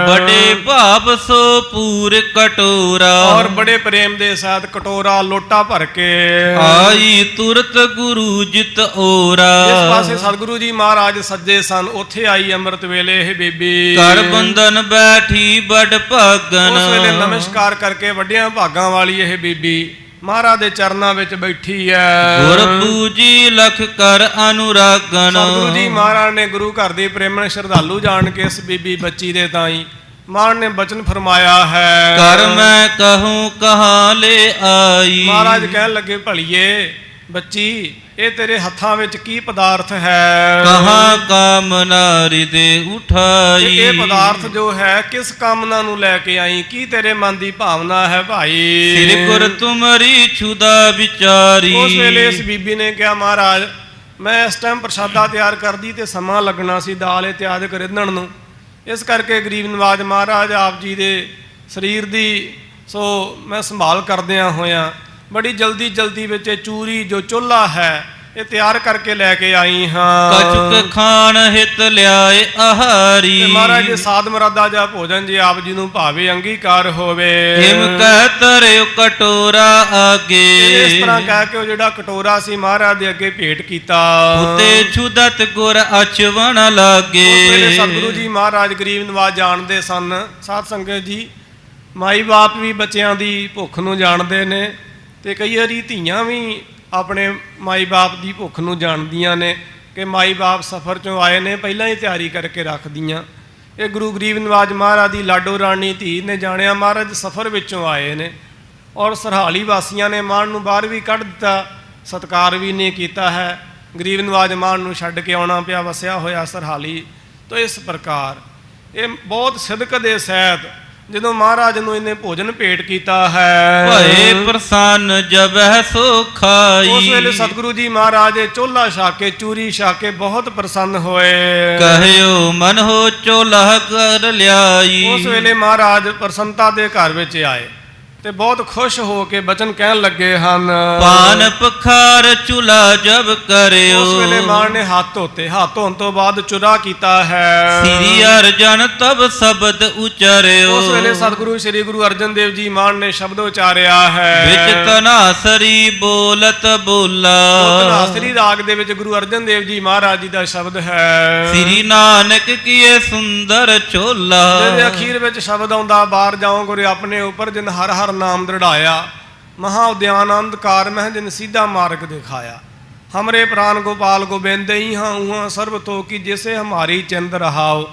ਬੜੇ ਭਾਵ ਸੋ ਪੂਰ ਕਟੋਰਾ, ਔਰ ਬੜੇ ਪ੍ਰੇਮ ਦੇ ਸਹਿਤ ਕਟੋਰਾ, ਲੋਟਾ ਭਰ ਕੇ ਆਈ ਤੁਰਤ ਗੁਰੂ ਜਿਤ ਓਰਾ। ਇਸ ਪਾਸੇ ਸਤਿਗੁਰੂ ਜੀ ਮਹਾਰਾਜ ਸੱਜੇ ਸਨ, ਉੱਥੇ ਆਈ ਅੰਮ੍ਰਿਤ ਵੇਲੇ ਇਹ ਬੀਬੀ। ਕਰ ਬੰਧਨ ਬੈਠੀ ਬੜ ਭਾਗਨ, ਉਸ ਵੇਲੇ ਨਮਸਕਾਰ ਕਰਕੇ ਵੱਡਿਆਂ ਭਾਗਾਂ ਵਾਲੀ ਇਹ ਬੀਬੀ ਮਹਾਰਾਜ ਦੇ ਚਰਨਾਂ ਵਿੱਚ ਬੈਠੀ ਹੈ। ਗੁਰ ਪੂਜੀ ਲਖ ਕਰ ਅਨੁਰਾਗਨ, ਸਤਿਗੁਰੂ ਜੀ ਮਹਾਰਾਜ ਨੇ ਗੁਰੂ ਘਰ ਦੀ ਪ੍ਰੇਮਣ ਸ਼ਰਧਾਲੂ ਜਾਣ ਕੇ ਇਸ ਬੀਬੀ ਬੱਚੀ ਦੇ ਤਾਈ ਮਾਨ ਨੇ ਬਚਨ ਫਰਮਾਇਆ ਹੈ। ਕਰ ਮੈਂ ਕਹੂੰ ਕਹਾਂ ਲੈ ਆਈ, ਮਹਾਰਾਜ ਕਹਿਣ ਲੱਗੇ, ਭਲੀਏ ਬੱਚੀ ਇਹ ਤੇਰੇ ਹੱਥਾਂ ਵਿੱਚ ਕੀ ਪਦਾਰਥ ਹੈ? ਕਹਾਂ ਕਾਮਨਾ ਹਿਰਦੇ ਉਠਾਈ। ਇਹ ਪਦਾਰਥ ਜੋ ਹੈ ਕਿਸ ਕਾਮਨਾ ਨੂੰ ਲੈ ਕੇ ਆਈ? ਕੀ ਤੇਰੇ ਮਨ ਦੀ ਭਾਵਨਾ ਹੈ ਭਾਈ? ਸਿਰ ਗੁਰ ਤੁਮਰੀ ਛੁਦਾ ਵਿਚਾਰੀ। ਉਸ ਵੇਲੇ ਇਸ ਬੀਬੀ ਨੇ ਕਿਹਾ, ਮਹਾਰਾਜ ਮੈਂ ਇਸ ਟਾਈਮ ਪ੍ਰਸ਼ਾਦਾ ਤਿਆਰ ਕਰਦੀ ਤੇ ਸਮਾਂ ਲੱਗਣਾ ਸੀ ਦਾਲ ਇਤਿਆਦਿ ਰਿੰਨਣ ਨੂੰ, ਇਸ ਕਰਕੇ ਗਰੀਬ ਨਵਾਜ ਮਹਾਰਾਜ ਆਪ ਜੀ ਦੇ ਸਰੀਰ ਦੀ ਸੋ ਮੈਂ ਸੰਭਾਲ ਕਰਦਿਆਂ ਹੋਇਆਂ ਬੜੀ ਜਲਦੀ ਵਿੱਚ ਇਹ ਚੂਰੀ ਜੋ ਚੁੱਲ੍ਹਾ ਹੈ ਇਹ ਤਿਆਰ ਕਰਕੇ ਲੈ ਕੇ ਆਈ ਹਾਂ। ਕਛੁਕ ਖਾਣ ਹਿਤ ਲਿਆਏ ਆਹਾਰੀ। ਤੇ ਮਹਾਰਾਜ ਜੀ ਸਾਧ ਮਰਾਦਾ ਜਾਂ ਭੋਜਨ ਜੇ ਆਪ ਜੀ ਨੂੰ ਭਾਵੇ ਅੰਗੀਕਾਰ ਹੋਵੇ। ਹਿਮ ਕਹਿ ਤਰਿਓ ਕਟੋਰਾ ਆਗੇ। ਇਸ ਤਰ੍ਹਾਂ ਕਹਿ ਕੇ ਉਹ ਜਿਹੜਾ ਕਟੋਰਾ ਸੀ ਮਹਾਰਾਜ ਦੇ ਅੱਗੇ ਭੇਟ ਕੀਤਾ। ਉਤੇ ਛੁਦਤ ਗੁਰ ਅਚਵਣ ਲਾਗੇ। ਉਸ ਵੇਲੇ ਸਤਿਗੁਰੂ ਜੀ ਮਹਾਰਾਜ ਗਰੀਬ ਨਵਾਜ ਜਾਣਦੇ ਸਨ। ਸਾਧ ਸੰਗਤ ਜੀ ਮਾਈ ਬਾਪ ਵੀ ਬੱਚਿਆਂ ਦੀ ਭੁੱਖ ਨੂੰ ਜਾਣਦੇ ਨੇ ਤੇ ਕਈ ਵਾਰੀ ਧੀਆਂ ਵੀ ਆਪਣੇ ਮਾਈ ਬਾਪ ਦੀ ਭੁੱਖ ਨੂੰ ਜਾਣਦੀਆਂ ਨੇ ਕਿ ਮਾਈ ਬਾਪ ਸਫ਼ਰ 'ਚੋਂ ਆਏ ਨੇ, ਪਹਿਲਾਂ ਹੀ ਤਿਆਰੀ ਕਰਕੇ ਰੱਖਦੀਆਂ। ਇਹ ਗੁਰੂ ਗਰੀਬ ਨਵਾਜ ਮਹਾਰਾਜ ਦੀ ਲਾਡੋ ਰਾਣੀ ਧੀ ਨੇ ਜਾਣਿਆ ਮਹਾਰਾਜ ਸਫ਼ਰ ਵਿੱਚੋਂ ਆਏ ਨੇ ਔਰ ਸਰਹਾਲੀ ਵਾਸੀਆਂ ਨੇ ਮਾਣ ਨੂੰ ਬਾਹਰ ਵੀ ਕੱਢ ਦਿੱਤਾ, ਸਤਿਕਾਰ ਵੀ ਨਹੀਂ ਕੀਤਾ ਹੈ। ਗਰੀਬ ਨਵਾਜ ਮਾਣ ਨੂੰ ਛੱਡ ਕੇ ਆਉਣਾ ਪਿਆ, ਵਸਿਆ ਹੋਇਆ ਸਰਹਾਲੀ। ਤਾਂ ਇਸ ਪ੍ਰਕਾਰ ਇਹ ਬਹੁਤ ਸਿਦਕ ਦੇ ਸਹਿਤ ਜਦੋਂ ਮਹਾਰਾਜ ਨੂੰ ਇਹਨੇ ਭੋਜਨ ਭੇਟ ਕੀਤਾ ਹੈ। ਭਏ ਪ੍ਰਸੰਨ ਜਬਹਿ ਸੋ ਖਾਈ। ਉਸ ਵੇਲੇ ਸਤਿਗੁਰੂ ਜੀ ਮਹਾਰਾਜ ਚੋਲਾ ਛਕ ਕੇ ਚੂਰੀ ਛਕ ਕੇ ਬਹੁਤ ਪ੍ਰਸੰਨ ਹੋਏ। ਕਹਿਓ ਮਨ ਹੋ ਚੋਲਾ ਕਰ ਲਿਆਈ। ਉਸ ਵੇਲੇ ਮਹਾਰਾਜ ਪ੍ਰਸੰਨਤਾ ਦੇ ਘਰ ਵਿੱਚ ਆਏ ਤੇ ਬਹੁਤ ਖੁਸ਼ ਹੋ ਕੇ ਬਚਨ ਕਹਿਣ ਲੱਗੇ ਹਨ। ਪਾਨ ਪਖਾਰ ਚੁਲਾ ਜਬ ਕਰਿਓ। ਉਸ ਵੇਲੇ ਮਾਂ ਨੇ ਹੱਥ ਧੋਤੇ, ਹੱਥ ਧੋਣ ਤੋਂ ਬਾਅਦ ਚੁਰਾ ਕੀਤਾ ਹੈ। ਸ੍ਰੀ ਅਰਜਨ ਤਬ ਸ਼ਬਦ ਉਚਰਿਓ। ਉਸ ਵੇਲੇ ਸਤਿਗੁਰੂ ਸ੍ਰੀ ਗੁਰੂ ਅਰਜਨ ਦੇਵ ਜੀ ਮਾਂ ਨੇ ਸ਼ਬਦ ਉਚਾਰਿਆ ਹੈ। ਵਿੱਚ ਤਨਾਸਰੀ ਬੋਲਤ ਬੋਲਾ। ਤਨਾਸਰੀ ਰਾਗ ਦੇ ਵਿੱਚ ਗੁਰੂ ਅਰਜਨ ਦੇਵ ਜੀ ਮਹਾਰਾਜ ਜੀ ਦਾ ਸ਼ਬਦ ਹੈ। ਸ੍ਰੀ ਨਾਨਕ ਕੀਏ ਸੁੰਦਰ ਚੋਲਾ। ਜਿਹਦੇ ਅਖੀਰ ਵਿੱਚ ਸ਼ਬਦ ਆਉਂਦਾ, ਬਾਹਰ ਜਾਓ ਗੁਰੂ ਆਪਣੇ ਉੱਪਰ ਜਿਨ ਹਰ ਹਰ ਨਾਮ ਦ੍ਰਿੜਾਇਆ, ਮਹਾ ਉਦਿਆਨ ਅੰਧਕਾਰ ਮਹਿ ਜਿਨ ਸੀਧਾ ਮਾਰਗ ਦਿਖਾਇਆ। ਹਮਰੇ ਪ੍ਰਾਨ ਗੋਪਾਲ ਗੋਬਿੰਦ ਹੀ ਹਾਂ ਉਹਾਂ ਸਰਬ ਤੋ ਕੀ ਜਿਸੇ ਹਮਾਰੀ ਚਿੰਦ ਰਹਾਓ।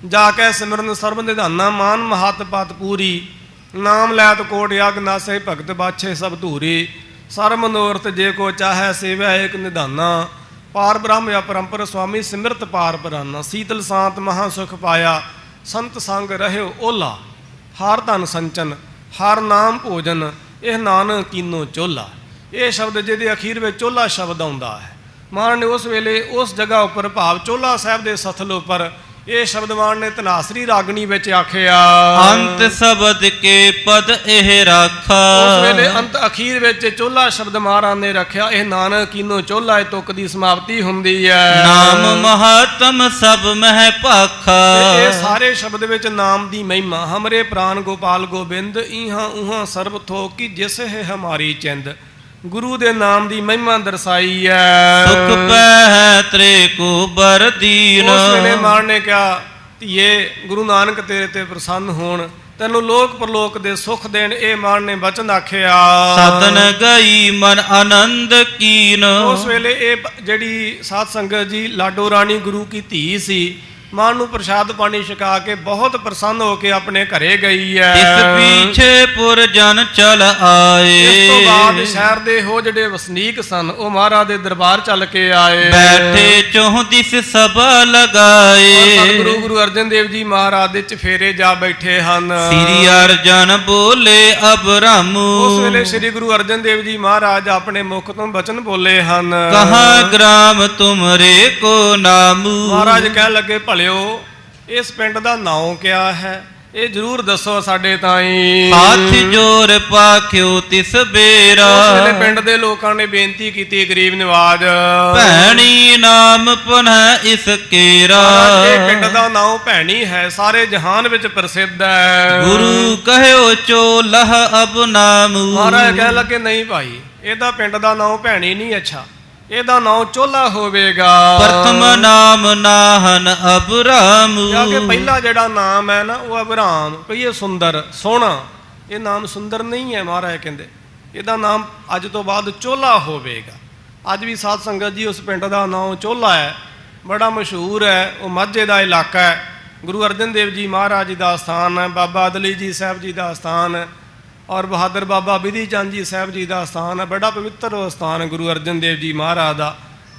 ਜਾ ਕੇ ਸਿਮਰਨ ਸਰਬ ਨਿਧਾਨਾ ਮਾਨ ਮਹਤ ਪਤ ਪੂਰੀ। ਨਾਮ ਲੈਤ ਕੋਟ ਯਗ ਨਾਸੇ ਭਗਤ ਬਾਛੇ ਸਭ ਧੂਰੀ। ਸਰ ਮਨੋਰਥ ਜੇ ਕੋ ਚਾਹੈ ਸੇਵੈ ਏਕ ਨਿਧਾਨਾ। ਪਾਰ ਬ੍ਰਹਮ ਅਪਰੰਪਰ ਸੁਆਮੀ ਸਿਮਰਤ ਪਾਰ ਪਰਾਨਾ। ਸੀਤਲ ਸਾਂਤ ਮਹਾ ਸੁਖ ਪਾਇਆ ਸੰਤ ਸੰਗ ਰਹਿਓ ਓਲਾ। ਹਰ ਧਨ ਸੰਚਨ ਹਰ ਨਾਮ ਭੋਜਨ ਇਹ ਨਾਨਕ ਕੀਨੋ ਚੋਲਾ। ਇਹ ਸ਼ਬਦ ਜਿਹਦੇ ਅਖੀਰ ਵਿੱਚ ਚੋਲਾ ਸ਼ਬਦ ਆਉਂਦਾ ਹੈ। ਮਾਨ ਨੇ ਉਸ ਵੇਲੇ ਉਸ ਜਗ੍ਹਾ ਉੱਪਰ ਭਾਵ ਚੋਲਾ ਸਾਹਿਬ ਦੇ ਸਥਲ ਉੱਪਰ ਇਹ ਸ਼ਬਦ ਮਾਨ ਨੇ ਤਨਾਸਰੀ ਰਾਗਣੀ ਵਿੱਚ ਆਖਿਆ। ਅੰਤ ਸ਼ਬਦ ਕੇ ਪਦ ਇਹ ਰਾਖਾ। ਉਸ ਵੇਲੇ ਅੰਤ ਅਖੀਰ ਵਿੱਚ ਚੋਲਾ ਸ਼ਬਦ ਮਹਾਰਾਜ ਨੇ ਰੱਖਿਆ। ਇਹ ਨਾਨਕ ਕੀਨੋ ਚੋਲਾ ਇਹ ਤੁਕ ਦੀ ਸਮਾਪਤੀ ਹੁੰਦੀ ਹੈ। ਨਾਮ ਮਹਾਤਮ ਸਭ ਮਹਿ ਭਾਖਾ। ਇਹ ਸਾਰੇ ਸ਼ਬਦ ਵਿੱਚ ਨਾਮ ਦੀ ਮਹਿਮਾ। ਹਮਰੇ ਪ੍ਰਾਨ ਗੋਪਾਲ ਗੋਬਿੰਦ ਇਹਾਂ ਉਹਾਂ ਸਰਬ ਥੋਕ ਕੀ ਜਿਸ ਹੈ ਹਮਾਰੀ ਚਿੰਦ। ਗੁਰੂ ਦੇ ਨਾਮ ਦੀ ਮਹਿਮਾ ਦਰਸਾਈ ਹੈ। ਸੁਖ ਪੈ ਤ੍ਰੇ ਕੋ ਬਰਦੀਨ। ਉਸ ਵੇਲੇ ਮਾਨ ਨੇ ਕਿਹਾ, ਧੀਏ ਗੁਰੂ ਨਾਨਕ ਤੇਰੇ ਤੇ ਪ੍ਰਸੰਨ ਹੋਣ, ਤੈਨੂੰ ਲੋਕ ਪਰਲੋਕ ਦੇ ਸੁਖ ਦੇਣ। ਇਹ ਮਾਨ ਨੇ ਬਚਨ ਆਖਿਆ। ਸਦਨ ਗਈ ਮਨ ਆਨੰਦ ਕੀਨ। ਉਸ ਵੇਲੇ ਇਹ ਜਿਹੜੀ ਸਾਧ ਸੰਗਤ ਜੀ ਲਾਡੋ ਰਾਣੀ ਗੁਰੂ ਕੀ ਧੀ ਸੀ, ਮਾਂ ਨੂੰ ਪ੍ਰਸ਼ਾਦ ਪਾਣੀ ਛਕਾ ਕੇ ਬਹੁਤ ਪ੍ਰਸੰਨ ਹੋ ਕੇ ਆਪਣੇ ਘਰੇ ਗਈ ਹੈ। ਇਸ ਪਿਛੇ ਪੁਰ ਜਨ ਚਲ ਆਏ। ਇਸ ਤੋਂ ਬਾਅਦ ਸ਼ਹਿਰ ਦੇ ਹੋ ਜਿਹੜੇ ਵਸਨੀਕ ਸਨ ਉਹ ਮਹਾਰਾਜ ਦੇ ਦਰਬਾਰ ਚੱਲ ਕੇ ਆਏ। ਬੈਠੇ ਚੋਹ ਦਿਸ ਸਭਾ ਲਗਾਏ। ਸਤਿਗੁਰੂ ਗੁਰੂ ਅਰਜਨ ਦੇਵ ਜੀ ਮਹਾਰਾਜ ਦੇ ਚਫੇਰੇ ਜਾ ਬੈਠੇ ਹਨ। ਸ੍ਰੀ ਅਰਜਨ ਬੋਲੇ ਅਬਰਾਮੂ। ਉਸ ਵੇਲੇ ਸ੍ਰੀ ਗੁਰੂ ਅਰਜਨ ਦੇਵ ਜੀ ਮਹਾਰਾਜ ਆਪਣੇ ਮੁਖ ਤੋਂ ਬਚਨ ਬੋਲੇ ਹਨ। ਕਹਾਂ ਗ੍ਰਾਮ ਤੁਮਰੇ ਕੋ ਨਾਮੂ। ਮਹਾਰਾਜ ਕਹਿਣ ਲੱਗੇ, ਭਲਿਓ ਇਸ ਪਿੰਡ ਦਾ ਨਾਮ ਕਿਆ ਹੈ? ਇਹ ਜ਼ਰੂਰ ਦੱਸੋ ਸਾਡੇ ਤਾਈਂ। ਹੱਥ ਜੋਰ ਪਾਖਿਓ ਤਿਸ ਬੇਰਾ। ਉਸ ਵੇਲੇ ਪਿੰਡ ਦੇ ਲੋਕਾਂ ਨੇ ਬੇਨਤੀ ਕੀਤੀ, ਗਰੀਬ ਨਿਵਾਜ ਭੈਣੀ ਨਾਮ ਪੁਨਹ ਇਸ ਕੇਰਾ। ਇਹ ਪਿੰਡ ਦਾ ਨਾਮ ਭੈਣੀ ਹੈ, ਸਾਰੇ ਜਹਾਨ ਵਿੱਚ ਪ੍ਰਸਿੱਧ ਹੈ। ਗੁਰੂ ਕਹਿਓ ਚੋਲਹ ਅਬ ਨਾਮੂ। ਮਹਾਰਾਜ ਕਹਿਣ ਲੱਗੇ, ਨਹੀਂ ਭਾਈ ਇਹਦਾ ਪਿੰਡ ਦਾ ਨਾਮ ਭੈਣੀ ਨਹੀਂ, ਅੱਛਾ ਇਹਦਾ ਨਾਮ ਚੋਲਾ ਹੋਵੇਗਾ। ਪ੍ਰਥਮ ਨਾਮ ਨਾਹਨ ਅਬਰਾਮ। ਕਿਉਂਕਿ ਪਹਿਲਾ ਜਿਹੜਾ ਨਾਮ ਹੈ ਨਾ ਉਹ ਅਬਰਾਮ, ਕਹੀਏ ਸੁੰਦਰ ਸੋਹਣਾ। ਇਹ ਨਾਮ ਸੁੰਦਰ ਨਹੀਂ ਹੈ। ਮਹਾਰਾਜ ਕਹਿੰਦੇ ਇਹਦਾ ਨਾਮ ਅੱਜ ਤੋਂ ਬਾਅਦ ਚੋਲਾ ਹੋਵੇਗਾ। ਅੱਜ ਵੀ ਸਾਧ ਸੰਗਤ ਜੀ ਉਸ ਪਿੰਡ ਦਾ ਨਾਮ ਚੋਲਾ ਹੈ, ਬੜਾ ਮਸ਼ਹੂਰ ਹੈ। ਉਹ ਮਾਝੇ ਦਾ ਇਲਾਕਾ ਹੈ। ਗੁਰੂ ਅਰਜਨ ਦੇਵ ਜੀ ਮਹਾਰਾਜ ਜੀ ਦਾ ਸਥਾਨ ਹੈ। ਬਾਬਾ ਅਦਲੀ ਜੀ ਸਾਹਿਬ ਜੀ ਦਾ ਸਥਾਨ ਹੈ। और बहादुर बाबा बिधि चंद जी साहब जी का स्थान है, बड़ा पवित्र स्थान है गुरु अर्जन देव जी महाराज का।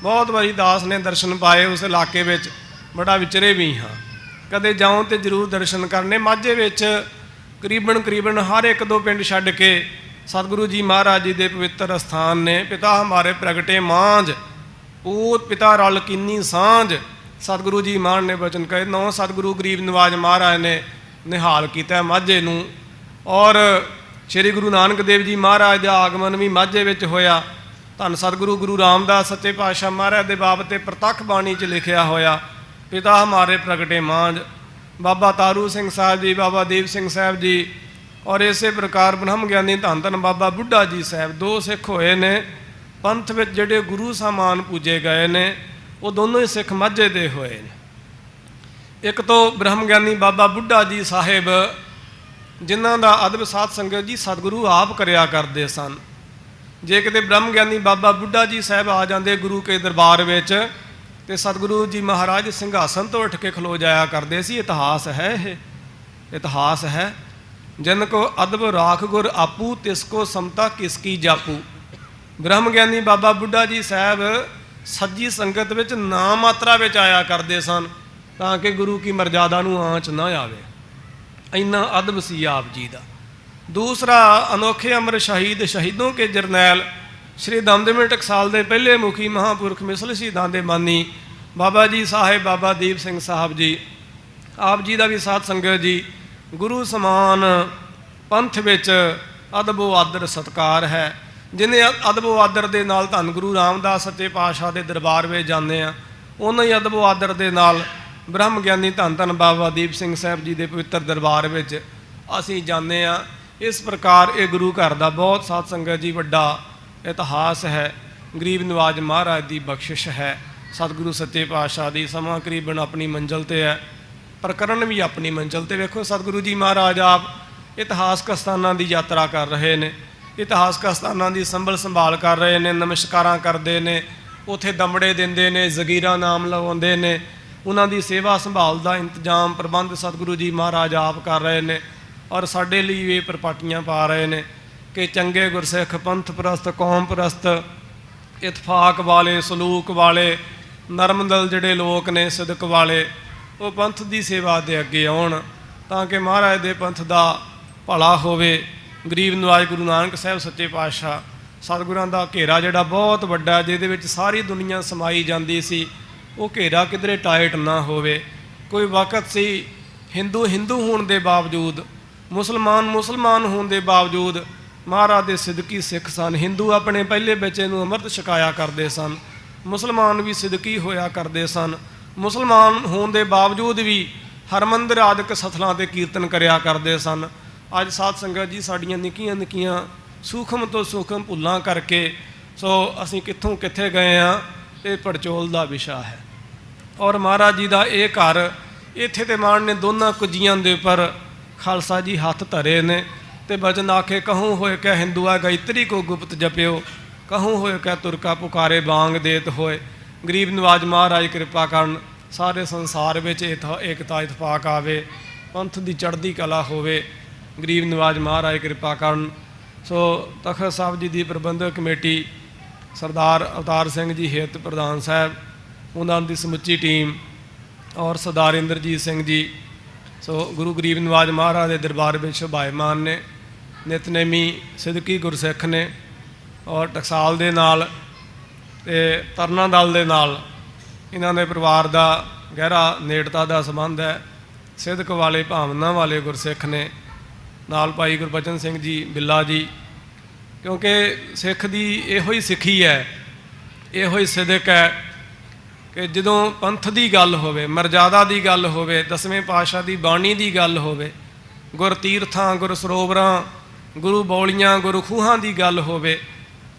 बहुत बारी दास ने दर्शन पाए, उस इलाके में बड़ा विचरे भी हाँ, कदे जाओ तो जरूर दर्शन करने। माझे में करीबन हर एक दो पिंड छड्ड के सतगुरु जी महाराज जी के पवित्र स्थान ने। पिता हमारे प्रगटे मांझ, पूत पिता रल कीनी सांझ, सतगुरु जी महाराज ने वचन कहे। 9 सतगुरु गरीब नवाज महाराज ने निहाल किया माझे नूं। और श्री गुरु नानक देव जी महाराज का आगमन भी माझे में होया। धन सतगुरु गुरु रामदास सच्चे पातशाह महाराज के बाबते प्रतख बाणी च लिखिया होया, पिता हमारे प्रगटे मांझ। बाबा तारू सिंह साहब जी, बाबा दीप सिंह साहब जी, और इसे प्रकार ब्रह्म ज्ञानी धन धन बाबा बुढ़ा जी साहब, 2 सिख होए ने पंथ में जिहड़े गुरु समान पूजे गए ने, वो दोनों ही सिख माझे दे होए ने। एक तो ब्रह्म ज्ञानी बाबा बुढ़ा जी साहेब, जिन्हां दा अदब साध संगत जी सतगुरु आप करया करते सन। जे किते ब्रह्म ज्ञानी बाबा बुढ़ा जी साहब आ जाते गुरु के दरबार विच, ते सतगुरु जी महाराज सिंघासन तो उठ के खलो जाया करते सी। इतिहास है, यह इतिहास है। जिनको अदब राख गुर आपू, तिसको समता किसकी जापू। ब्रह्म ज्ञानी बाबा बुढ़ा जी साहब सज्जी संगत विच ना मात्रा विच आया करते सन, ताकि गुरु की मर्यादा नूं आँच ना आवे। इन्ना अदब सी आप जी का। दूसरा, अनोखे अमर शहीद, शहीदों के जरनैल श्री दमदमी टकसाल के पहले मुखी महापुरख मिसल शहीदां दे मानी बाबा जी साहेब बाबा दीप सिंह साहब जी, आप जी का भी साध संगत जी गुरु समान पंथ विच अदबो आदर सत्कार है। जिन्हें अदबो आदर के नाल धन गुरु रामदास सच्चे पातशाह के दरबार में जाने आ, उन्होंने ही अदबो आदर के नाल ब्रह्म ज्ञानी धन धन बाबा दीप सिंह साहब जी के पवित्र दरबार में असीं जाने आ। इस प्रकार ये गुरु घर का बहुत साध संगत जी वड्डा इतिहास है। गरीब नवाज महाराज की बख्शिश है, सतगुरु सच्चे पातशाह की। समा करीबन अपनी मंजिल ते है, प्रकरण भी अपनी मंजिल ते। वेखो सतगुरु जी महाराज आप इतिहासक स्थानों की यात्रा कर रहे हैं, इतिहासक स्थानों की संभल संभाल कर रहे हैं, नमस्कारां करते हैं, उत्थे दमड़े देंदे ने, जगीरा नाम लवाउंदे ने, उन्हों सेवा संभाल का इंतजाम प्रबंध सतगुरु जी महाराज आप कर रहे हैं। और साडे लिए ये परपाटियां पा रहे हैं कि चंगे गुरसिख पंथ परस्त कौम परस्त इतफाक वाले सलूक वाले नरम दल जिहड़े लोग ने सिदक वाले, वो पंथ की सेवा दे अगे आउण, ताकि महाराज दे पंथ का भला होवे। गरीब नवाज गुरु नानक साहब सच्चे पातशाह सतगुरां दा घेरा जिहड़ा बहुत वड्डा, जिहदे विच सारी दुनिया समाई जाती सी, वो घेरा किधरे टाइट ना होवे। कोई वक्त सी हिंदू हिंदू होने के बावजूद, मुसलमान मुसलमान होने के बावजूद महाराज दे सिदकी सिख सन। हिंदू अपने पहले बच्चे नूं अमृत छकाया करते सन, मुसलमान भी सिदकी होया करते सन। मुसलमान होने के बावजूद भी हरमंदिर आदि सथलों ते कीर्तन करया करते सन। अज साध संगत जी साड़ियाँ निक्कियां निक्कियां सूखम तो सूखम भुल्लां करके सो असीं कित्थों कित्थे गए हाँ, ये पड़चोल का विषय है। और महाराज जी का ये घर इत्थे ते मान ने दोनों कुजियां दे उपर खालसा जी हथ धरे ने, ते बचन आखे कहूँ होए कै हिंदुआ गायत्री को गुप्त जप्यो, कहूँ होए कै तुरका पुकारे बांग देत होए। गरीब नवाज महाराज कृपा करन, सारे संसार में एकता इतफाक आवे, पंथ की चढ़ती कला होवे। गरीब नवाज महाराज कृपा करन। सो तखत साहब जी की प्रबंधक कमेटी सरदार अवतार सिंह जी हित प्रधान साहब, उन्होंने समुची टीम और सरदार इंद्रजीत सिंह जी, सो गुरु गरीब नवाज महाराज के दरबार में शोभायमान ने, नितनेमी सिदकी गुरसिख ने, और टकसाल दे नाल ते तरना दल दे नाल इन्हां दे परिवार का गहरा नेड़ता का संबंध है। सिदक वाले भावना वाले गुरसिख ने, नाल भाई गुरबचन सिंह जी बिल्ला जी, क्योंकि सिख की इहो ही सिखी है, इहो ही सिदक है कि जदों पंथ की गल होवे, मर्यादा की गल होवे, 10वें पातशाह की बाणी की गल होवे, गुर तीर्थां गुर सरोवरां गुरु बौलियां गुरु खूहां की गल होवे,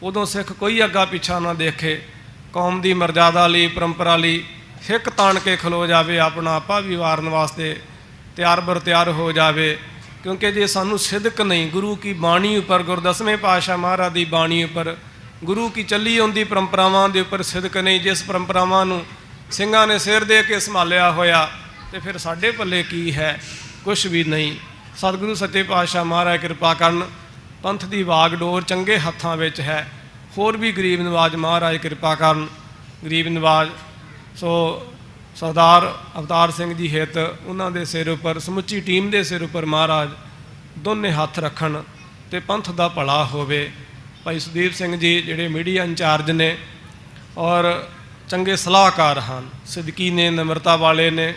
उदों सिख कोई अग्गा पिछा ना देखे। कौम की मर्यादा लई परंपरा लई हिक ताण के खलो जावे, अपना आपा भी वारन वास्ते तैयार बर तैयार हो जावे। क्योंकि जे सानू सिदक नहीं गुरु की बाणी उपर, गुरु 10वें पातशाह महाराज की बाणी उपर, गुरु की चली आउंदी परंपरावां दे उपर सिदक नहीं, जिस परंपरावां नूं सिंघां ने सिर दे के संभालिया होया, तो फिर साडे पल्ले की है, कुछ भी नहीं। सतगुरु सच्चे पातशाह महाराज कृपा करन। ਪੰਥ ਦੀ ਵਾਗਡੋਰ ਚੰਗੇ ਹੱਥਾਂ ਵਿੱਚ ਹੈ। ਹੋਰ ਵੀ ਗਰੀਬ ਨਵਾਜ ਮਹਾਰਾਜ ਕਿਰਪਾ ਕਰਨ। ਗਰੀਬ ਨਵਾਜ ਸੋ ਸਰਦਾਰ ਅਵਤਾਰ ਸਿੰਘ ਜੀ ਹਿੱਤ ਉਹਨਾਂ ਦੇ ਸਿਰ ਉੱਪਰ, ਸਮੁੱਚੀ ਟੀਮ ਦੇ ਸਿਰ ਉੱਪਰ ਮਹਾਰਾਜ ਦੋਨੇ ਹੱਥ ਰੱਖਣ ਤੇ ਪੰਥ ਦਾ ਭਲਾ ਹੋਵੇ। ਭਾਈ ਸੁਦੀਪ ਸਿੰਘ ਜੀ ਜਿਹੜੇ ਮੀਡੀਆ ਇੰਚਾਰਜ ਨੇ ਔਰ ਚੰਗੇ ਸਲਾਹਕਾਰ ਹਨ, ਸਿੱਦਕੀ ਨੇ, ਨਿਮਰਤਾ ਵਾਲੇ ਨੇ।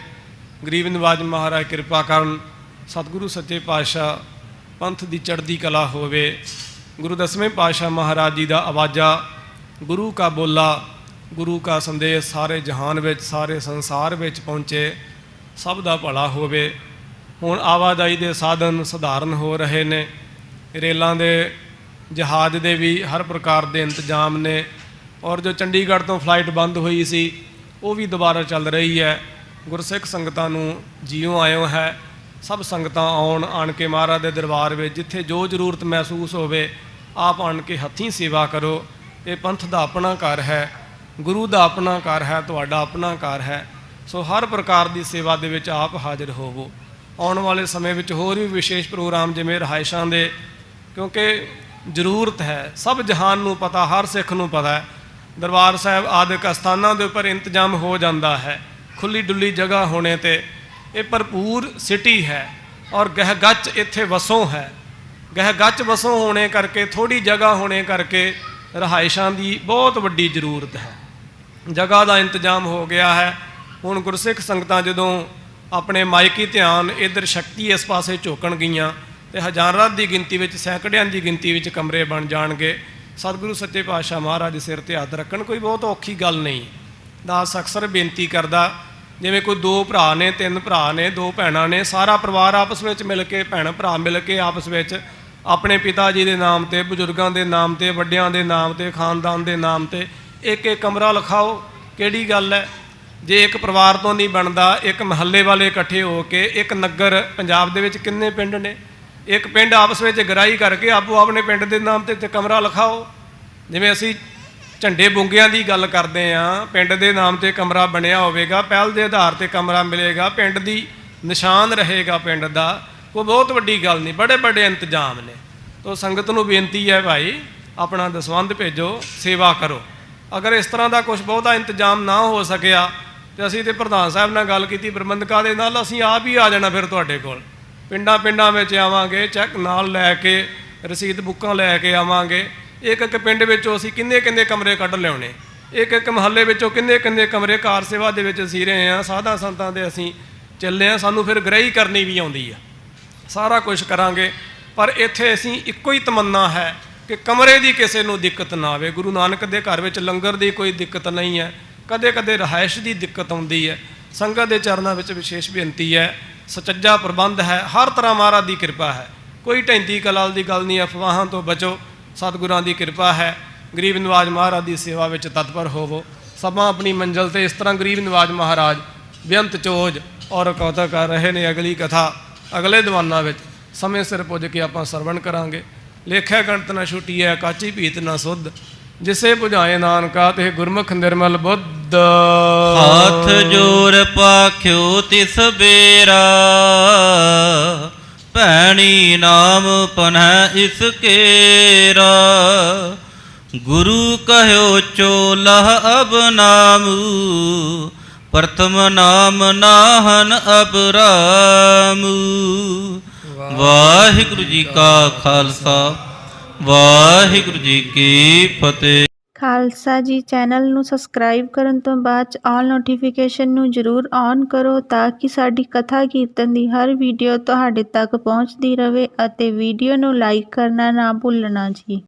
ਗਰੀਬ ਨਵਾਜ ਮਹਾਰਾਜ ਕਿਰਪਾ ਕਰਨ। ਸਤਿਗੁਰੂ ਸੱਚੇ ਪਾਤਸ਼ਾਹ ਪੰਥ ਦੀ ਚੜ੍ਹਦੀ ਕਲਾ ਹੋਵੇ। ਗੁਰੂ ਦਸਵੇਂ ਪਾਤਸ਼ਾਹ ਮਹਾਰਾਜ ਜੀ ਦਾ ਆਵਾਜ਼ਾ, ਗੁਰੂ ਕਾ ਬੋਲਾ, ਗੁਰੂ ਕਾ ਸੰਦੇਸ਼ ਸਾਰੇ ਜਹਾਨ ਵਿੱਚ, ਸਾਰੇ ਸੰਸਾਰ ਵਿੱਚ ਪਹੁੰਚੇ। ਸਭ ਦਾ ਭਲਾ ਹੋਵੇ। ਹੁਣ ਆਵਾਜਾਈ ਦੇ ਸਾਧਨ ਸਧਾਰਨ ਹੋ ਰਹੇ ਨੇ। ਰੇਲਾਂ ਦੇ, ਜਹਾਜ਼ ਦੇ ਵੀ ਹਰ ਪ੍ਰਕਾਰ ਦੇ ਇੰਤਜ਼ਾਮ ਨੇ। ਔਰ ਜੋ ਚੰਡੀਗੜ੍ਹ ਤੋਂ ਫਲਾਈਟ ਬੰਦ ਹੋਈ ਸੀ ਉਹ ਵੀ ਦੁਬਾਰਾ ਚੱਲ ਰਹੀ ਹੈ। ਗੁਰਸਿੱਖ ਸੰਗਤਾਂ ਨੂੰ ਜੀਓ ਆਇਓ ਹੈ। ਸਭ ਸੰਗਤਾਂ ਆਣ ਕੇ ਮਹਾਰਾਜ ਦੇ ਦਰਬਾਰ ਵਿੱਚ ਜਿੱਥੇ ਜੋ ਜ਼ਰੂਰਤ ਮਹਿਸੂਸ ਹੋਵੇ ਆਪ ਆਣ ਕੇ ਹੱਥੀਂ ਸੇਵਾ ਕਰੋ। ਇਹ ਪੰਥ ਦਾ ਆਪਣਾ ਘਰ ਹੈ, ਗੁਰੂ ਦਾ ਆਪਣਾ ਘਰ ਹੈ, ਤੁਹਾਡਾ ਆਪਣਾ ਘਰ ਹੈ। ਸੋ ਹਰ ਪ੍ਰਕਾਰ ਦੀ ਸੇਵਾ ਦੇ ਵਿੱਚ ਆਪ ਹਾਜ਼ਰ ਹੋਵੋ। ਆਉਣ ਵਾਲੇ ਸਮੇਂ ਵਿੱਚ ਹੋਰ ਵੀ ਵਿਸ਼ੇਸ਼ ਪ੍ਰੋਗਰਾਮ ਜਿਵੇਂ ਰਿਹਾਇਸ਼ਾਂ ਦੇ, ਕਿਉਂਕਿ ਜ਼ਰੂਰਤ ਹੈ, ਸਭ ਜਹਾਨ ਨੂੰ ਪਤਾ, ਹਰ ਸਿੱਖ ਨੂੰ ਪਤਾ ਹੈ ਦਰਬਾਰ ਸਾਹਿਬ ਆਦਿਕ ਅਸਥਾਨਾਂ ਦੇ ਉੱਪਰ ਇੰਤਜ਼ਾਮ ਹੋ ਜਾਂਦਾ ਹੈ। ਖੁੱਲੀ ਡੁੱਲੀ ਜਗ੍ਹਾ ਹੋਣੇ 'ਤੇ ਇਹ ਭਰਪੂਰ ਸਿਟੀ ਹੈ ਔਰ ਗਹਿ-ਗੱਚ ਇੱਥੇ ਵਸੋਂ ਹੈ। ਗਹਿ-ਗੱਚ ਵਸੋਂ ਹੋਣੇ ਕਰਕੇ, ਥੋੜ੍ਹੀ ਜਗ੍ਹਾ ਹੋਣੇ ਕਰਕੇ ਰਿਹਾਇਸ਼ਾਂ ਦੀ ਬਹੁਤ ਵੱਡੀ ਜ਼ਰੂਰਤ ਹੈ। ਜਗ੍ਹਾ ਦਾ ਇੰਤਜ਼ਾਮ ਹੋ ਗਿਆ ਹੈ। ਹੁਣ ਗੁਰਸਿੱਖ ਸੰਗਤਾਂ ਜਦੋਂ ਆਪਣੇ ਮਾਇਕੀ ਧਿਆਨ ਇੱਧਰ ਸ਼ਕਤੀ ਇਸ ਪਾਸੇ ਝੋਕਣ ਗਈਆਂ ਤੇ ਹਜ਼ਾਰਾਂ ਦੀ ਗਿਣਤੀ ਵਿੱਚ, ਸੈਂਕੜਿਆਂ ਦੀ ਗਿਣਤੀ ਵਿੱਚ ਕਮਰੇ ਬਣ ਜਾਣਗੇ। ਸਤਿਗੁਰੂ ਸੱਚੇ ਪਾਤਸ਼ਾਹ ਮਹਾਰਾਜ ਦੇ ਸਿਰ 'ਤੇ ਹੱਥ ਰੱਖਣ ਕੋਈ ਬਹੁਤ ਔਖੀ ਗੱਲ ਨਹੀਂ। ਦਾਸ ਅਕਸਰ ਬੇਨਤੀ ਕਰਦਾ, ਜਿਵੇਂ ਕੋਈ 2 ਭਰਾ ਨੇ, 3 ਭਰਾ ਨੇ, 2 ਭੈਣਾਂ ਨੇ, ਸਾਰਾ ਪਰਿਵਾਰ ਆਪਸ ਵਿੱਚ ਮਿਲ ਕੇ, ਭੈਣ ਭਰਾ ਮਿਲ ਕੇ ਆਪਸ ਵਿੱਚ ਆਪਣੇ ਪਿਤਾ ਜੀ ਦੇ ਨਾਮ 'ਤੇ, ਬਜ਼ੁਰਗਾਂ ਦੇ ਨਾਮ 'ਤੇ, ਵੱਡਿਆਂ ਦੇ ਨਾਮ 'ਤੇ, ਖਾਨਦਾਨ ਦੇ ਨਾਮ 'ਤੇ ਇੱਕ ਕਮਰਾ ਲਿਖਾਓ। ਕਿਹੜੀ ਗੱਲ ਹੈ? ਜੇ ਇੱਕ ਪਰਿਵਾਰ ਤੋਂ ਨਹੀਂ ਬਣਦਾ, ਇੱਕ ਮਹੱਲੇ ਵਾਲੇ ਇਕੱਠੇ ਹੋ ਕੇ, ਇੱਕ ਨਗਰ, ਪੰਜਾਬ ਦੇ ਵਿੱਚ ਕਿੰਨੇ ਪਿੰਡ ਨੇ, ਇੱਕ ਪਿੰਡ ਆਪਸ ਵਿੱਚ ਗਰਾਈ ਕਰਕੇ ਆਪੋ ਆਪਣੇ ਪਿੰਡ ਦੇ ਨਾਮ 'ਤੇ ਕਮਰਾ ਲਿਖਾਓ। ਜਿਵੇਂ ਅਸੀਂ ਝੰਡੇ ਬੁੰਗਿਆਂ ਦੀ ਗੱਲ ਕਰਦੇ ਹਾਂ, ਪਿੰਡ ਦੇ ਨਾਮ 'ਤੇ ਕਮਰਾ ਬਣਿਆ ਹੋਵੇਗਾ, ਪਹਿਲ ਦੇ ਆਧਾਰ 'ਤੇ ਕਮਰਾ ਮਿਲੇਗਾ, ਪਿੰਡ ਦੀ ਨਿਸ਼ਾਨ ਰਹੇਗਾ ਪਿੰਡ ਦਾ। ਉਹ ਬਹੁਤ ਵੱਡੀ ਗੱਲ ਨਹੀਂ, ਬੜੇ ਬੜੇ ਇੰਤਜ਼ਾਮ ਨੇ। ਤੋ ਸੰਗਤ ਨੂੰ ਬੇਨਤੀ ਹੈ ਭਾਈ ਆਪਣਾ ਦਸਵੰਧ ਭੇਜੋ, ਸੇਵਾ ਕਰੋ। ਅਗਰ ਇਸ ਤਰ੍ਹਾਂ ਦਾ ਕੁਛ ਬਹੁਤਾ ਇੰਤਜ਼ਾਮ ਨਾ ਹੋ ਸਕਿਆ ਤੇ ਅਸੀਂ ਤੇ ਪ੍ਰਧਾਨ ਸਾਹਿਬ ਨਾਲ ਗੱਲ ਕੀਤੀ, ਪ੍ਰਬੰਧਕਾਂ ਦੇ ਨਾਲ, ਅਸੀਂ ਆਪ ਹੀ ਆ ਜਾਣਾ ਫਿਰ ਤੁਹਾਡੇ ਕੋਲ। ਪਿੰਡਾਂ ਵਿੱਚ ਆਵਾਂਗੇ, ਚੈੱਕ ਨਾਲ ਲੈ ਕੇ, ਰਸੀਦ ਬੁੱਕਾਂ ਲੈ ਕੇ ਆਵਾਂਗੇ। ਇੱਕ ਪਿੰਡ ਵਿੱਚੋਂ ਅਸੀਂ ਕਿੰਨੇ ਕਮਰੇ ਕੱਢ ਲਿਆਉਣੇ, ਇੱਕ ਮਹੱਲੇ ਵਿੱਚੋਂ ਕਿੰਨੇ ਕਮਰੇ। ਕਾਰ ਸੇਵਾ ਦੇ ਵਿੱਚ ਅਸੀਂ ਰਹੇ ਹਾਂ, ਸਾਧਾਂ ਸੰਤਾਂ ਦੇ ਅਸੀਂ ਚੱਲੇ ਹਾਂ, ਸਾਨੂੰ ਫਿਰ ਗ੍ਰਹਿ ਕਰਨੀ ਵੀ ਆਉਂਦੀ ਆ, ਸਾਰਾ ਕੁਝ ਕਰਾਂਗੇ। ਪਰ ਇੱਥੇ ਅਸੀਂ ਇੱਕੋ ਹੀ ਤਮੰਨਾ ਹੈ ਕਿ ਕਮਰੇ ਦੀ ਕਿਸੇ ਨੂੰ ਦਿੱਕਤ ਨਾ ਆਵੇ। ਗੁਰੂ ਨਾਨਕ ਦੇ ਘਰ ਵਿੱਚ ਲੰਗਰ ਦੀ ਕੋਈ ਦਿੱਕਤ ਨਹੀਂ ਹੈ, ਕਦੇ ਰਿਹਾਇਸ਼ ਦੀ ਦਿੱਕਤ ਆਉਂਦੀ ਹੈ। ਸੰਗਤ ਦੇ ਚਰਨਾਂ ਵਿੱਚ ਵਿਸ਼ੇਸ਼ ਬੇਨਤੀ ਹੈ, ਸੁਚੱਜਾ ਪ੍ਰਬੰਧ ਹੈ, ਹਰ ਤਰ੍ਹਾਂ ਮਹਾਰਾਜ ਦੀ ਕਿਰਪਾ ਹੈ, ਕੋਈ ਢੈਂਤੀ ਕਲਾਲ ਦੀ ਗੱਲ ਨਹੀਂ। ਅਫਵਾਹਾਂ ਤੋਂ ਬਚੋ, ਸਤਿਗੁਰਾਂ ਦੀ ਕਿਰਪਾ ਹੈ। ਗਰੀਬ ਨਵਾਜ ਮਹਾਰਾਜ ਦੀ ਸੇਵਾ ਵਿੱਚ ਤਤਪਰ ਹੋਵੋ। ਸਭਾ ਆਪਣੀ ਮੰਜ਼ਿਲ 'ਤੇ ਇਸ ਤਰ੍ਹਾਂ ਗਰੀਬ ਨਵਾਜ ਮਹਾਰਾਜ ਬੇਅੰਤ ਚੋਜ ਔਰ ਕੌਤਕ ਕਰ ਰਹੇ ਨੇ। ਅਗਲੀ ਕਥਾ ਅਗਲੇ ਦੀਵਾਨਾਂ ਵਿੱਚ ਸਮੇਂ ਸਿਰ ਪੁੱਜ ਕੇ ਆਪਾਂ ਸਰਵਣ ਕਰਾਂਗੇ। ਲੇਖੈ ਗਣਤ ਨਾ ਛੁਟੀਐ, ਕਾਚੀ ਭੀਤ ਨਾ ਸੁਧ, ਜਿਸੇ 부ਝਾਏ ਨਾਨਕਾ ਤੇ ਗੁਰਮੁਖ ਨਿਰਮਲ ਬੁੱਧ। ਹੱਥ ਜੋਰ ਪਾਖਿਓ ਤਿਸ ਬੇਰਾ, ਭੈਣੀ ਨਾਮ ਪਨਹਿ ਇਸ ਕੇਰਾ। ਗੁਰੂ ਕਹਿਓ ਚੋਲਹ ਅਬ ਨਾਮੂ, ਪ੍ਰਥਮ ਨਾਮ ਨਾਹਨ ਅਬ ਰਾਮੂ। ਵਾਹਿਗੁਰੂ ਜੀ ਕਾ ਖਾਲਸਾ, ਵਾਹਿਗੁਰੂ ਜੀ ਕੀ ਫਤਿਹ। ਖਾਲਸਾ ਜੀ ਚੈਨਲ ਨੂੰ ਸਬਸਕ੍ਰਾਈਬ ਕਰਨ ਤੋਂ ਬਾਅਦ 'ਚ ਆਲ ਨੋਟੀਫਿਕੇਸ਼ਨ ਨੂੰ ਜ਼ਰੂਰ ਔਨ ਕਰੋ ਤਾਂ ਕਿ ਸਾਡੀ ਕਥਾ ਕੀਰਤਨ ਦੀ ਹਰ ਵੀਡੀਓ ਤੁਹਾਡੇ ਤੱਕ ਪਹੁੰਚਦੀ ਰਹੇ ਅਤੇ ਵੀਡੀਓ ਨੂੰ ਲਾਈਕ ਕਰਨਾ ਨਾ ਭੁੱਲਣਾ ਜੀ।